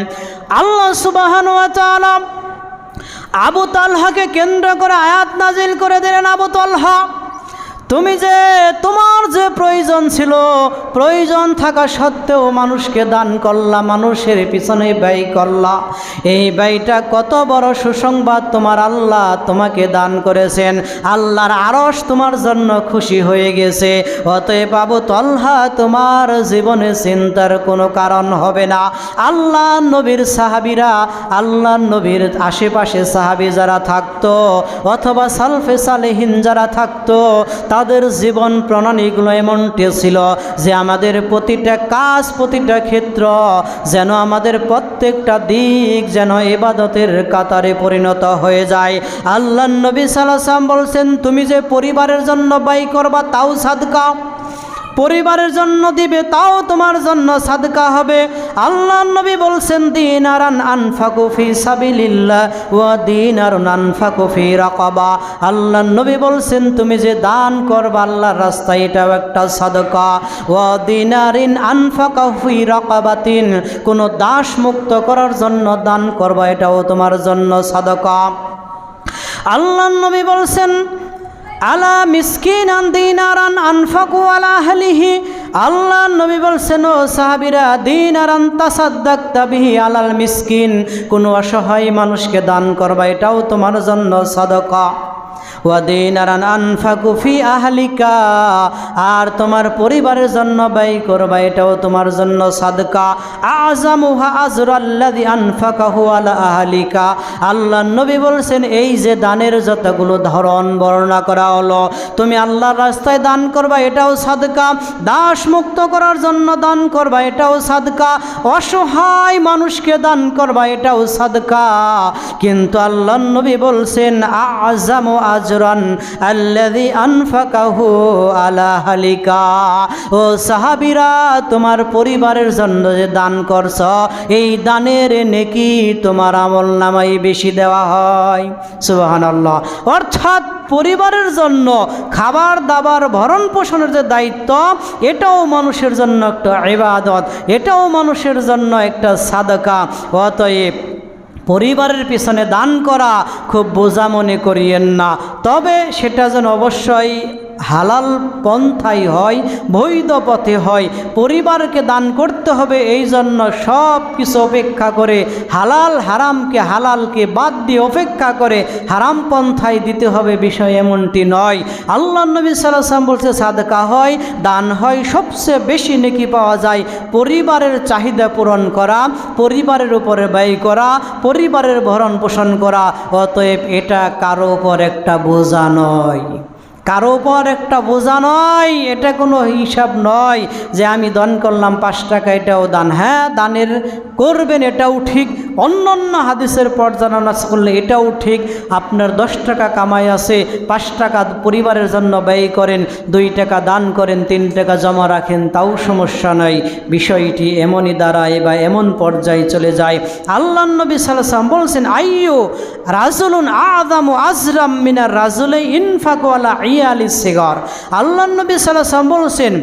আল্লাহ সুবহানাহু ওয়া তাআলা আবু তালহাকে কেন্দ্র করে আয়াত নাজিল করে দিলেন, আবু তালহা তুমি যে তোমার যে প্রয়োজন ছিল, প্রয়োজন থাকা সত্ত্বেও মানুষকে দান করলা, মানুষের পিছনে ব্যয় করলা, এই ব্যয়টা কত বড় সুসংবাদ তোমার আল্লাহ তোমাকে দান করেছেন। আল্লাহর আরশ তোমার জন্য খুশি হয়ে গেছে। অতএব আবু তালহা তোমার জীবনে চিন্তার কোনো কারণ হবে না। আল্লাহ নবীর সাহাবীরা, আল্লাহ নবীর আশেপাশে সাহাবী যারা থাকতো অথবা সালফে সালেহিন যারা থাকতো তাদের জীবন প্রণালীগুলো এমনটি ছিল যে আমাদের প্রতিটা কাজ, প্রতিটা ক্ষেত্র যেন আমাদের প্রত্যেকটা দিক যেন ইবাদতের কাতারে পরিণত হয়ে যায়। আল্লাহ নবী সাল্লাল্লাহু আলাইহি ওয়াসাল্লাম বলছেন, তুমি যে পরিবারের জন্য ব্যয় করবা তাও সাদকা, পরিবারের জন্য দিবে তাও তোমার জন্য সাদকা হবে। আল্লাহ নবী বলছেন, দিনারান আনফাকু ফি সাবিলিল্লাহ ওয়া দিনারুন আনফাকু ফি রাকাবা। আল্লাহ নবী বলছেন, তুমি যে দান করবা আল্লাহর রাস্তায় এটাও একটা সাদকা। ওয়া দিনারিন আনফাকু ফি রাকাবাতিন, কোনো দাস মুক্ত করার জন্য দান করবা এটাও তোমার জন্য সাদকা। আল্লাহ নবী বলছেন, আলা মিসকিনান দিনারান আনফাকু আলা আহলিহি। আল্লাহ নবী বলছেন, ও সাহাবীরা, দিনারান তাসাদ্দাকতা বিহি আলাল মিসকিন, কোনো অসহায় মানুষকে দান করবা এটাও তোমার জন্য সাদকা। ওয়া দিনারান আনফাকু ফি আহলিকা, আর তোমার পরিবারের জন্য ব্যয় করবা এটাও তোমার জন্য সাদকা। আযামুহা আজরাল্লাযী আনফাকাহু আলা আহলিকা। আল্লাহ নবী বলছেন, এই যে দানের যতগুলো ধরন বর্ণনা করা হলো, তুমি আল্লাহর রাস্তায় দান করবা এটাও সাদকা, দাস মুক্ত করার জন্য দান করবা এটাও সাদকা, অসহায় মানুষকে দান করবা এটাও সাদকা। কিন্তু আল্লাহ নবী বলছেন, আযামু আজরান আল্লাযী আনফাকাহু আলা আহলিকা। ও সাহাবীরা, তোমার পরিবারের জন্য যে দান করছ এই দানের নেকি তোমার আমলনামায় বেশি দেওয়া হয়। সুবহানাল্লাহ। অর্থাৎ পরিবারের জন্য খাবার দাবার ভরণ পোষণের যে দায়িত্ব এটাও মানুষের জন্য একটা ইবাদত, এটাও মানুষের জন্য একটা সাদকা। অতএব পরিবারের পিছনে দান করা খুব বোঝা মনে করিয়েন না, তবে সেটা যেন অবশ্যই হালাল পন্থাই হয়, বৈধ পথে হয়। পরিবারকে দান করতে হবে, এই জন্য সব কিছু উপেক্ষা করে হালাল হারামকে, হালালকে বাদ দিয়ে উপেক্ষা করে হারাম পন্থায় দিতে হবে, বিষয় এমনটি নয়। আল্লাহ নবী সাল্লাল্লাহু আলাইহি ওয়াসাল্লাম বলছে, সাদকা হয়, দান হয়, সবচেয়ে বেশি নেকি পাওয়া যায় পরিবারের চাহিদা পূরণ করা, পরিবারের উপরে ব্যয় করা, পরিবারের ভরণ পোষণ করা। অতএব এটা কারো উপর একটা বোঝা নয়, কারো উপর একটা বোঝা নয়, এটা কোনো হিসাব নয় যে আমি দান করলাম 5 টাকা এটাও দান। হ্যাঁ, দানের করবেন এটাও ঠিক, অন্য অন্য হাদিসের পর্যালোচনা করলে এটাও ঠিক। আপনার 10 টাকা কামাই আছে, 5 টাকা পরিবারের জন্য ব্যয় করেন, 2 টাকা দান করেন, 3 টাকা জমা রাখেন, তাও সমস্যা নয়। বিষয়টি এমনই দাঁড়ায় বা এমন পর্যায়ে চলে যায়। আল্লাহ নবী সাল্লাল্লাহু আলাইহি ওয়াসাল্লাম বলছেন, আইয়ু রাজুলুন আযামু আজরাম মিনার রাজুলি ইনফাকু আলা ইয়ালিস সিগার। আল্লাহ নবী সাল্লাল্লাহু আলাইহি ওয়াসাল্লাম বলছেন,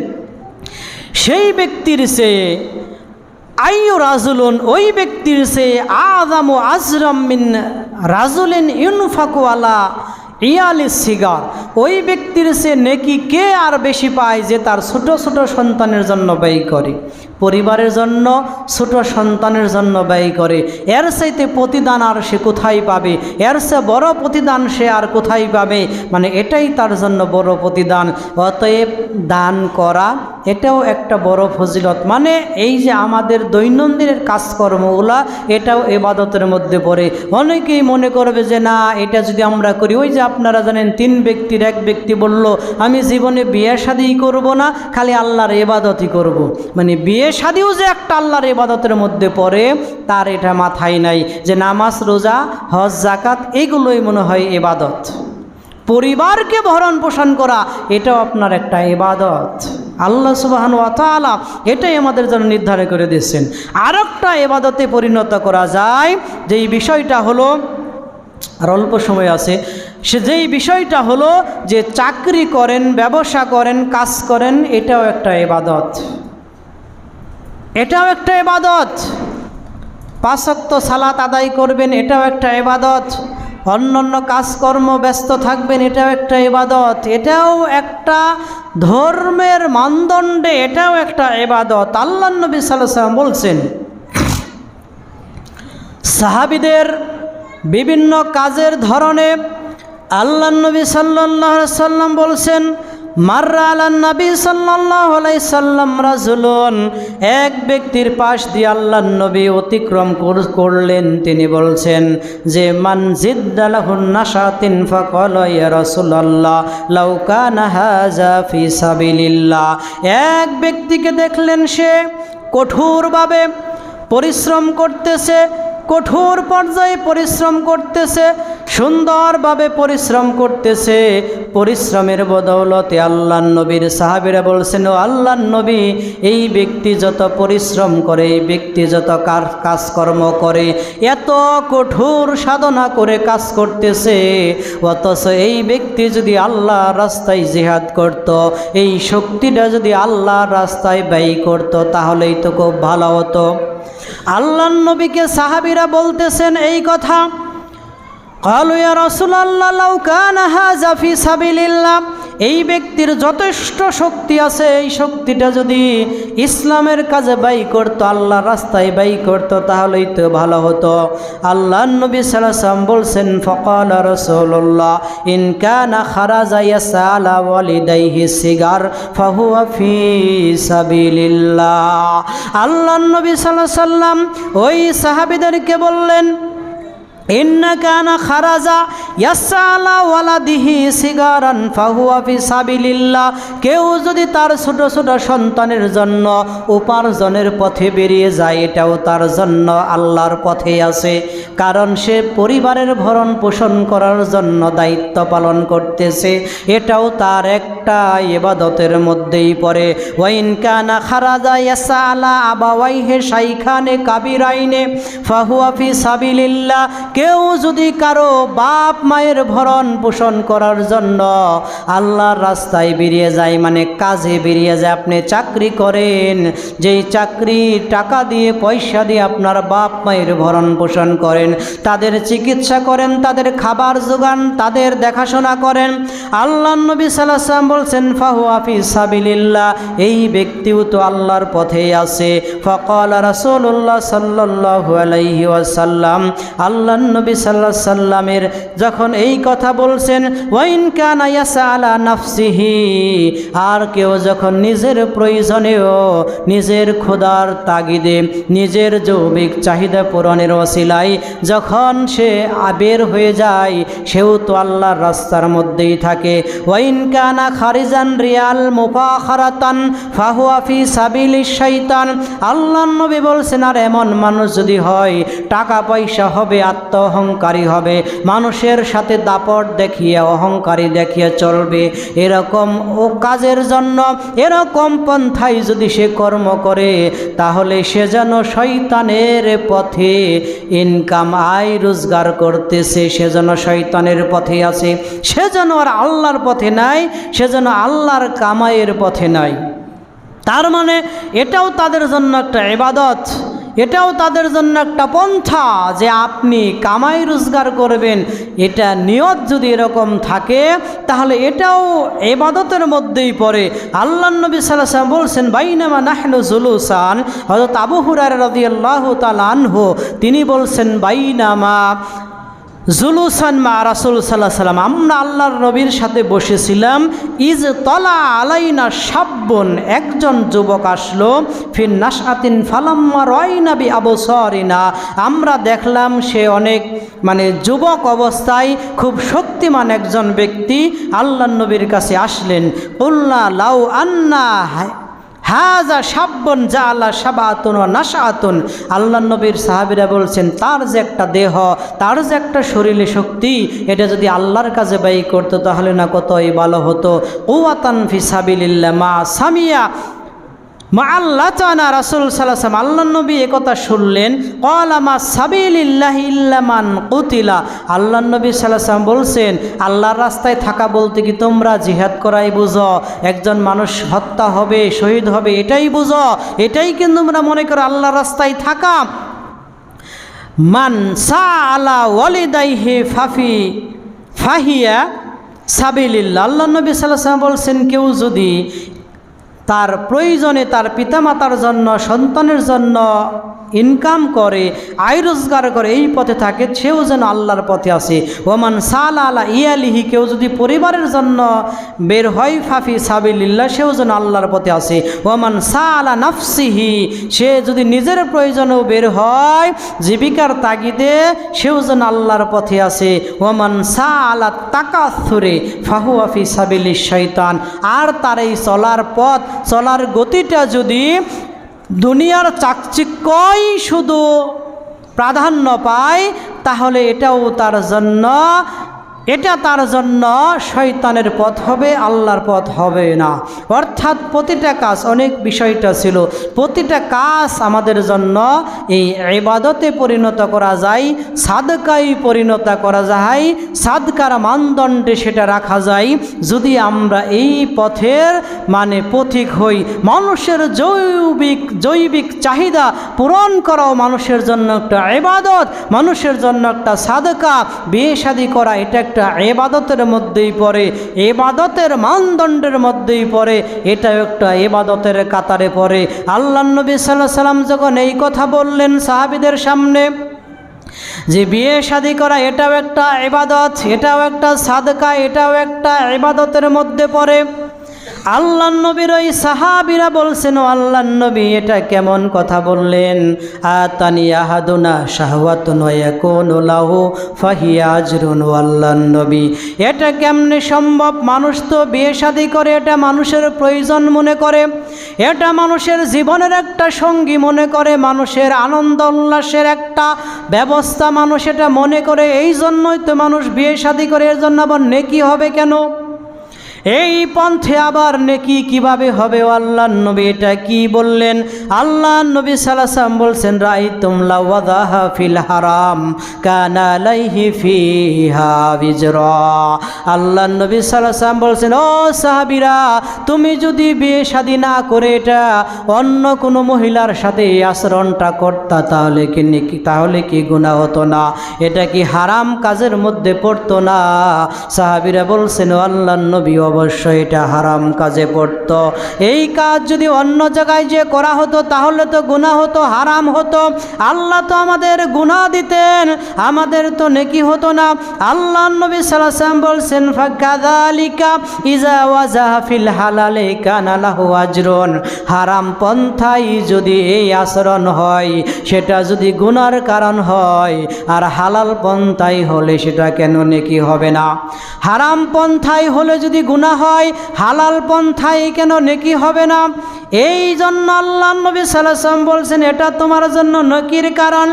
সেই ব্যক্তির চেয়ে, আইয়ু রাজুলুন, ওই ব্যক্তির চেয়ে, আযামু আজরাম মিন রাজুলিন ইনফাকু আলা ইয়ালিস সিগার, ওই ব্যক্তির চেয়ে নেকি কে আর বেশি পায় যে তার ছোট ছোট সন্তানের জন্য ব্যয় করে, পরিবারের জন্য, ছোট সন্তানের জন্য ব্যয় করে। এর চাইতে প্রতিদান আর সে কোথায় পাবে? এর চেয়ে বড় প্রতিদান সে আর কোথায় পাবে? মানে এটাই তার জন্য বড় প্রতিদান। অতএব দান করা এটাও একটা বড় ফজিলত। মানে এই যে আমাদের দৈনন্দিনের কাজকর্মগুলা এটাও ইবাদতের মধ্যে পড়ে। অনেকেই মনে করবে যে না, এটা যদি আমরা করি, ওই যে আপনারা জানেন 3 ব্যক্তির এক ব্যক্তি বলল আমি জীবনে বিয়ে শাদী করব না, খালি আল্লাহর ইবাদতই করব। মানে বিয়ে শাদিও যে একটা আল্লাহর ইবাদতের মধ্যে পড়ে, তার এটা মাথায় নাই যে নামাজ, রোজা, হজ, যাকাত এগুলোই মনে হয় ইবাদত। পরিবারকে ভরণ পোষণ করা এটাও আপনার একটা ইবাদত। আল্লাহ সুবহানাহু ওয়া তাআলা এটাই আমাদের জন্য নির্ধারণ করে দিয়েছেন। আর একটা ইবাদতে পরিণত করা যায়, যেই বিষয়টা হলো, আর অল্প সময় আছে, যেই বিষয়টা হলো যে চাকরি করেন, ব্যবসা করেন, কাজ করেন, এটাও একটা ইবাদত। এটাও একটা ইবাদত। 5 ওয়াক্ত সালাত আদায় করবেন, এটাও একটা ইবাদত। অন্যান্য কাজকর্ম ব্যস্ত থাকবেন, এটাও একটা ইবাদত। এটাও একটা ধর্মের মানদণ্ডে এটাও একটা ইবাদত। আল্লাহর নবী সাল্লাল্লাহু আলাইহি ওয়াসাল্লাম বলছেন, সাহাবীদের বিভিন্ন কাজের ধরনে আল্লাহর নবী সাল্লাল্লাহু আলাইহি ওয়াসাল্লাম বলছেন, মাররা আলান নবী সাল্লাল্লাহু আলাইহি সাল্লাম রাজুলুন, এক ব্যক্তির পাশ দিয়ে আল্লাহর নবী অতিক্রম করলেন। তিনি বলছেন যে মান জিদ্দালাহুন নাশাতিন ফাকালা ইয়া রাসূলুল্লাহ লাউ কানা হাযা ফি সাবিলিল্লাহ। এক ব্যক্তিকে দেখলেন সে কঠোরভাবে পরিশ্রম করতেছে, কঠোর পর্যায়ে পরিশ্রম করতেছে, সুন্দরভাবে পরিশ্রম করতেছে। পরিশ্রমের বদৌলতে আল্লাহর নবীর সাহাবীরা বলছেন, ও আল্লাহর নবী, এই ব্যক্তি যত পরিশ্রম করে, এই ব্যক্তি যত কাজকর্ম করে, এত কঠোর সাধনা করে কাজ করতেছে, অথচ এই ব্যক্তি যদি আল্লাহর রাস্তায় জিহাদ করত, এই শক্তিটা যদি আল্লাহর রাস্তায় ব্যয় করত, তাহলেই তো খুব ভালো হতো। আল্লাহর নবীকে সাহাবীরা বলতেছেন এই কথা। ক্বালু ইয়া রাসূলুল্লাহ লাউ কানা হাযা ফি সাবিলিল্লাহ, এই ব্যক্তির যথেষ্ট শক্তি আছে, এই শক্তিটা যদি ইসলামের কাজে ব্যয় করত, আল্লাহর রাস্তায় ব্যয় করত, তাহলেই তো ভালো হতো। আল্লাহর নবী সাল্লাল্লাহু আলাইহি ওয়াসাল্লাম বলছেন, ফাকালা রাসূলুল্লাহ ইন কানা খারাজা ইয়াসালা ওয়ালিদাইহি সিগার ফাহুয়া ফি সাবিলিল্লাহ। আল্লাহর নবী সাল্লাল্লাহু আলাইহি ওয়াসাল্লাম ওই সাহাবীদেরকে বললেন, ইন্না কানা খারাজা ইয়াসালা ওয়ালাদিহি সিগারান ফাহুয়া ফি সাবিলিল্লাহ। কেউ যদি তার ছোট ছোট সন্তানের জন্য উপার্জনের পথে বেরিয়ে যায়, এটাও তার জন্য আল্লাহর পথে আছে, কারণ সে পরিবারের ভরণ পোষণ করার জন্য দায়িত্ব পালন করতেছে, এটাও তার একটা ইবাদতের মধ্যেই পড়ে। ওয়াইন কানা খারাজা ইয়াসালা আবাওয়াইহি শাইখানে কাবিরাইনে ফাহুয়া ফি সাবিলিল্লাহ। কেউ যদি কারো বাপ মায়ের ভরণ পোষণ করার জন্য আল্লাহর রাস্তায় বেরিয়ে যায়, মানে কাজে বেরিয়ে যায়, আপনি চাকরি করেন, যেই চাকরি টাকা দিয়ে পয়সা দিয়ে আপনার বাপ মায়ের ভরণ পোষণ করেন, তাদের চিকিৎসা করেন, তাদের খাবার জোগান, তাদের দেখাশোনা করেন, আল্লাহর নবী সাল্লাল্লাহু আলাইহি ওয়াসাল্লাম বলছেন ফাহুয়া ফি সাবিলিল্লাহ, এই ব্যক্তিও তো আল্লাহর পথেই আছে। ফাকালা রাসূলুল্লাহ সাল্লাল্লাহু আলাইহি ওয়াসাল্লাম, আল্লাহ নবী সাল্লাল্লাহু আলাইহি সাল্লামের যখন এই কথা বলছেন, ওয়াইন কানা ইয়াসালা নাফসিহি, আর কেউ যখন নিজের প্রয়োজনেও, নিজের খোদার তাগিদে, নিজের যৌবিক চাহিদা পূরণের ওসিলায় যখন সে বের হয়ে যায়, সেও তো আল্লাহর রাস্তার মধ্যেই থাকে। ওয়াইন কানা খারিজান রিয়াল মুফাখারাতান ফাহুয়া ফি সাবিলিশ শাইতান। আল্লাহর নবী বলছেন, আর এমন মানুষ যদি হয়, টাকা পয়সা হবে, অহংকারী হবে, মানুষের সাথে দাপট দেখিয়ে, অহংকারী দেখিয়ে চলবে, এরকম ও কাজের জন্য এরকম পন্থায় যদি সে কর্ম করে, তাহলে সে যেন শয়তানের পথে ইনকাম আয় রোজগার করতেছে, সে যেন শয়তানের পথে আছে, সে যেন আর আল্লাহর পথে নাই, সে যেন আল্লাহর কামাইয়ের পথে নাই। তার মানে এটাও তাদের জন্য একটা ইবাদত, এটাও তাদের জন্য একটা পন্থা যে আপনি কামাই রোজগার করবেন। এটা নিয়ত যদি এরকম থাকে, তাহলে এটাও ইবাদতের মধ্যেই পড়ে। আল্লাহর নবী সাল্লাল্লাহু আলাইহি ওয়াসাল্লাম বলছেন, বাইনামা নাহনু জুলুসান, হযরত আবু হুরায়রা রাদিয়াল্লাহু তাআলা আনহু তিনি বলছেন, বাইনামা জুলুসান মা রাসূল সাল্লাল্লাহু আলাইহি ওয়াসাল্লাম, আমরা আল্লাহর নবীর সাথে বসেছিলাম, ইজ তলা আলাইনা শাব্বুন, একজন যুবক আসলো, ফিন নাশআতিন ফালাম্মা রায়না বি আবসারিনা, আমরা দেখলাম সে অনেক যুবক অবস্থায় খুব শক্তিমান একজন ব্যক্তি আল্লাহর নবীর কাছে আসলেন। কুলনা লাউ আন্না হাজা শাব্বন জাআলা শাবাতুন ওয়া নাশআতুন, আল্লাহর নবীর সাহাবীরা বলছেন তার যে একটা দেহ, তার যে একটা শরীরে শক্তি, এটা যদি আল্লাহর কাজে ব্যয় করতো তাহলে না কতই ভালো হতো। কুওয়াতান ফি সাবিলিল্লাহ মা সামিয়া মা আল্লাহ তাআলা রাসূল সাল্লাল্লাহু আলাইহি ওয়াসাল্লাম আল্লাহর নবী একথা শুনলেন। ক্বালা মা সাবিলিল্লাহি ইল্লা মান কুতিলা, আল্লাহর নবী সাল্লাল্লাহু আলাইহি ওয়াসাল্লাম বলছেন আল্লাহর রাস্তায় থাকা বলতে কি তোমরা জিহাদ করাই বুঝো, একজন মানুষ হত্যা হবে, শহীদ হবে, এটাই বুঝো, এটাই কিন্তু তোমরা মনে করো আল্লাহর রাস্তায় থাকা। মান সাআলা ওয়ালিদাইহি ফাহিয়া সাবিলিল্লাহ, আল্লাহর নবী সাল্লাল্লাহু আলাইহি ওয়াসাল্লাম বলছেন কেউ যদি তার প্রয়োজনে তার পিতামাতার জন্য, সন্তানের জন্য ইনকাম করে, আয় রোজগার করে, এই পথে থাকে, সেও যেন আল্লাহর পথে আসে। ওমান সাল আলা ইয়ালিহি, কেউ যদি পরিবারের জন্য বের হয় ফাফি সাবিলিল্লাহ, সেও যেন আল্লাহর পথে আসে। ওমান সা আলা নাফসিহি, সে যদি নিজের প্রয়োজনেও বের হয় জীবিকার তাগিদে, সেও যেন আল্লাহর পথে আসে। ওমান সা আলা তাকাসুরে ফাহুয়া ফি সাবিলিশ শয়তান, আর তার এই চলার পথ, চলার গতিটা যদি দুনিয়ার চাকচিক্যই শুধু প্রাধান্য পায়, তাহলে এটাও তার জন্য, এটা তার জন্য শয়তানের পথ হবে, আল্লাহর পথ হবে না। অর্থাৎ প্রতিটা কাজ, অনেক বিষয়টা ছিল, প্রতিটা কাজ আমাদের জন্য এই ইবাদতে পরিণত করা যায়, সাদকায় পরিণত করা যায়, সাদকার মানদণ্ডে সেটা রাখা যায় যদি আমরা এই পথের পথিক হই। মানুষের জৈবিক চাহিদা পূরণ করাও মানুষের জন্য একটা ইবাদত, মানুষের জন্য একটা সাদকা। বিয়ে শাদী করা এটা একটা ইবাদতের মধ্যেই পড়ে, ইবাদতের মানদণ্ডের মধ্যেই পড়ে, এটাও একটা ইবাদতের কাতারে পড়ে। আল্লাহর নবী সাল্লাল্লাহু আলাইহি ওয়াসাল্লাম যখন এই কথা বললেন সাহাবীদের সামনে যে বিয়ে শাদী করা এটাও একটা ইবাদত, এটাও একটা সাদকা, এটাও একটা ইবাদতের মধ্যে পড়ে, আল্লাহর নবীর ওই সাহাবীরা বলছেন ও আল্লাহর নবী এটা কেমন কথা বললেন? আতানি আহাদুনা শাহওয়াতুন ওয়া ইয়াকুনু লাহু ফাহিয়া আজরুন, ও আল্লাহর নবী এটা কেমনে সম্ভব? মানুষ তো বিয়ে শাদী করে, এটা মানুষের প্রয়োজন মনে করে, এটা মানুষের জীবনের একটা সঙ্গী মনে করে, মানুষের আনন্দ উল্লাসের একটা ব্যবস্থা মানুষ এটা মনে করে, এই জন্যই তো মানুষ বিয়ে শাদী করে। এর জন্য আবার নেকি হবে কেন? এই পন্থে আবার নেকি কিভাবে হবে? আল্লাহর নবী এটা কি বললেন? আল্লাহর নবী সাল্লাল্লাহু আলাইহি ওয়াসাল্লাম বলছেন রাআইতুম লাওয়াদাহা ফিল হারাম কানা আলাইহি ফিহা বিজরা। আল্লাহর নবী সাল্লাল্লাহু আলাইহি ওয়াসাল্লাম বলছেন ও সাহাবীরা, তুমি যদি বিয়ে শাদী না করে এটা অন্য কোনো মহিলার সাথে আচরণটা করতা তাহলে কি গুনাহ হতো না? এটা কি হারাম কাজের মধ্যে পড়তো না? সাহাবীরা বলছেন ও আল্লাহর নবী অবশ্যই এটা হারাম কাজে পড়ত। এই কাজ যদি অন্য জায়গায় যে করা হতো তাহলে তো গুনাহ হতো, হারাম হতো, আল্লাহ তো আমাদের গুনাহ দিতেন, আমাদের তো নেকি হতো না। আল্লাহর নবী সাল্লাল্লাহু আলাইহি ওয়াসাল্লাম বলছেন ফাকাযালিকা ইযা ওয়াজাহা ফিল হালালি কানা লাহু আজরুন, হারাম পন্থায় যদি এই আচরণ হয় সেটা যদি গুনার কারণ হয়, আর হালাল পন্থায় হলে সেটা কেন নেকি হবে না? হারাম পন্থায় হলে যদি গুনাহ হয়, হালাল পন্থায় কেন নেকি হবে না? এই জন্য আল্লাহর নবী সাল্লাল্লাহু আলাইহি ওয়াসাল্লাম বলছেন এটা তোমার জন্য নেকির কারণ।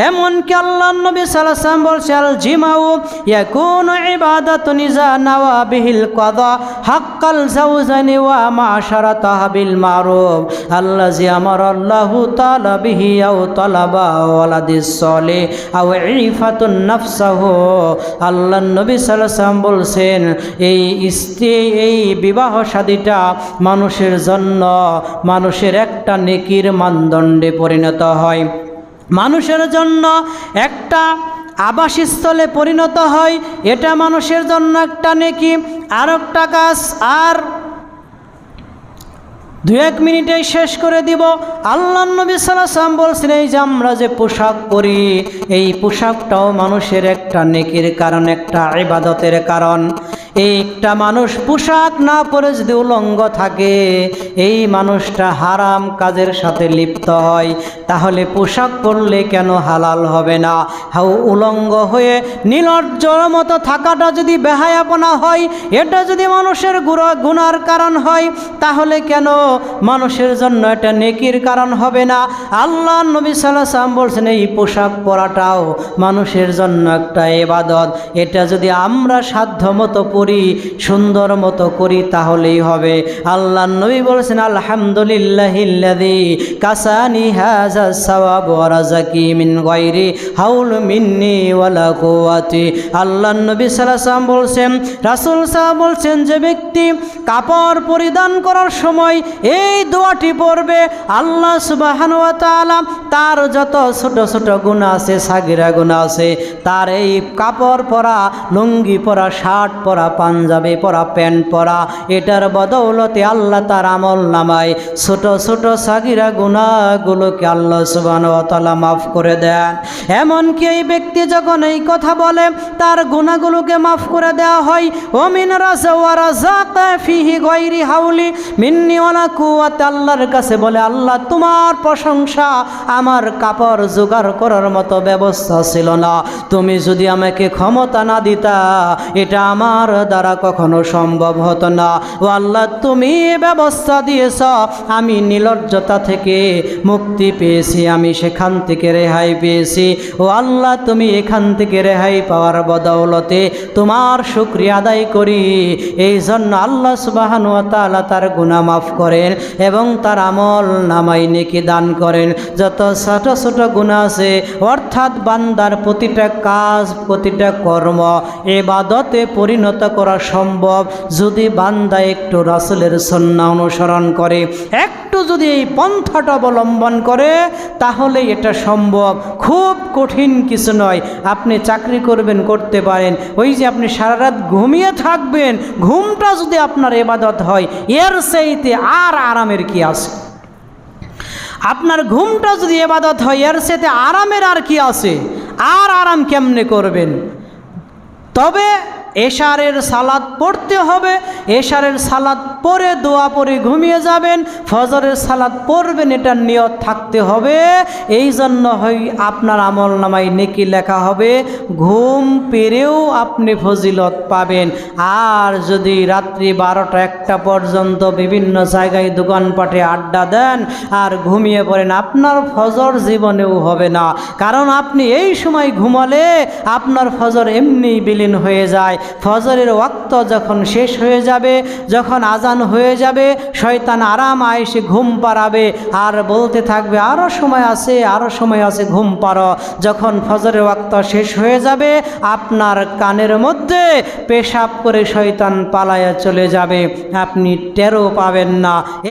এমনকি আল্লাহর নবী সাল্লাল্লাহু আলাইহি ওয়াসাল্লাম বলছেন আল জিমাউ ইয়াকুনু ইবাদাতুন ইযা নাওয়া বিহিল কাযা হাক্কাল জাওজানি ওয়া মাশারাতাহা বিল মারুফ আল্লাযী আমারা আল্লাহু তাআলা বিহি আও তালাবা ওয়ালাদিস সালিহ আও ইফাতুন নাফসাহু। আল্লাহর নবী সাল্লাল্লাহু আলাইহি ওয়াসাল্লাম বলছেন এই বিবাহ শাদীটা মানুষের জন্য, মানুষের একটা নেকির মানদণ্ডে পরিণত হয়, মানুষের জন্য একটা আবাসস্থলে পরিণত হয়, এটা মানুষের জন্য একটা নেকি। আর একটা কাজ, আর 2-1 মিনিটেই শেষ করে দিব। আল্লাহর নবী সাল্লাল্লাহু আলাইহি ওয়াসাল্লাম বলছেন এই যে আমরা যে পোশাক পরি, এই পোশাকটাও মানুষের একটা নেকির কারণ, একটা ইবাদতের কারণ। একটা মানুষ পোশাক না পরে যদি উলঙ্গ থাকে, এই মানুষটা হারাম কাজের সাথে লিপ্ত হয়, তাহলে পোশাক পরলে কেন হালাল হবে না? উলঙ্গ হয়ে নির্লজ্জর মতো থাকাটা যদি বেহায়াপনা হয়, এটা যদি মানুষের গুনার কারণ হয়, তাহলে কেন মানুষের জন্য এটা নেকির কারণ হবে না? আল্লাহ নবী সাল্লাল্লাহু আলাইহি ওয়াসাল্লাম বলছেন এই পোশাক পরাটাও মানুষের জন্য একটা ইবাদত। এটা যদি আমরা সাধ্যমতো পরি, সুন্দর মতো করি, তাহলেই হবে। আল্লাহ নবী বলছেন আলহামদুলিল্লাহিল্লাযী কাসানি হাযা সাওয়াব ওয়া রাযাকি মিন গায়রি হাউল মিন্নি ওয়ালা কুওয়াতি। আল্লাহ নবী সাল্লাল্লাহু আলাইহি ওয়াসাল্লাম বলছেন, রাসূল সাহেব বলছেন, যে ব্যক্তি কাপড় পরিধান করার সময় এই দোয়াটি পড়বে, আল্লাহ সুবহানাহু ওয়া তাআলা তার যত ছোট ছোট গুনাহ আছে, সাগিরা গুনাহ আছে, তার এই কাপড় পরা, লুঙ্গি পরা, শার্ট পরা, পাঞ্জাবি পরা, প্যান্ট পরা, এটার বদৌলতে আল্লাহ তার আমল নামায় ছোট ছোট সাগিরা গুনাহগুলোকে আল্লাহ সুবহানাহু ওয়া তাআলা মাফ করে দেন। এমনকি এই ব্যক্তি যখন এই কথা বলে, তার গুনাহগুলোকে মাফ করে দেওয়া হয়। ও মিন রাজা ওয়া রাযাকা ফিহি গায়রি হাউলি মিন্নি ওয়ালা কুওয়াতা। আল্লাহর কাছে বলে, আল্লাহ তোমার প্রশংসা, আমার কাপড় জোগাড় করার মতো ব্যবস্থা ছিল না, তুমি যদি আমাকে ক্ষমতা না দিতা, এটা আমার দ্বারা কখনো সম্ভব হতো না। ও আল্লাহ, তুমি ব্যবস্থা দিয়েছ, আমি নির্লজ্জতা থেকে মুক্তি পেয়েছি, আমি সেখান থেকে রেহাই পেয়েছি। ও আল্লাহ, তুমি এখান থেকে রেহাই পাওয়ার বদৌলতে তোমার শুকরিয়া আদায় করি। এই জন্য আল্লাহ সুবহানাহু ওয়া তাআলা তার গুনাহ মাফ করেন এবং তার আমল নামায় নেকি দান করেন। যত ছোট ছোট গুনাহ আছে, অর্থাৎ বান্দার প্রতিটা কাজ, প্রতিটা কর্ম ইবাদতে পরিণত করা সম্ভব যদি বান্দা একটু রাসূলের সুন্নাহ অনুসরণ করে, একটু যদি এই পন্থাটা অবলম্বন করে, তাহলে এটা সম্ভব। খুব কঠিন কিছু নয়। আপনি চাকরি করবেন, করতে পারেন, ওই যে আপনি সারা রাত ঘুমিয়ে থাকবেন, ঘুমটা যদি আপনার ইবাদত হয়, এর চাইতে আর আরামের কি আছে? আপনার ঘুমটা যদি ইবাদত হয়, এর চাইতে আরামের আর কি আছে? আর আরাম কেমনে করবেন? তবে এশারের সালাত পড়তে হবে, এশারের সালাত পড়ে দোয়া পড়ে ঘুমিয়ে যাবেন, ফজরের সালাত পড়বেন, এটার নিয়ত থাকতে হবে। এই জন্য হয় আপনার আমল নামায় নেকি লেখা হবে, ঘুম পেরেও আপনি ফজিলত পাবেন। আর যদি রাত্রি 12টা-1টা পর্যন্ত বিভিন্ন জায়গায় দোকানপাটে আড্ডা দেন আর ঘুমিয়ে পড়েন, আপনার ফজর জীবনেও হবে না। কারণ আপনি এই সময় ঘুমালে আপনার ফজর এমনি বিলীন হয়ে যায়। ফজরের ওয়াক্ত যখন শেষ হয়ে যাবে, যখন আজান হয়ে যাবে, শয়তান আরাম আয়েসে ঘুম পাড়াবে আর বলতে থাকবে আরও সময় আছে, আরও সময় আছে, ঘুম পাড়ো। যখন ফজরের ওয়াক্ত শেষ হয়ে যাবে, আপনার কানের মধ্যে পেশাব করে শয়তান পালায়া চলে যাবে, আপনি টেরও পাবেন না।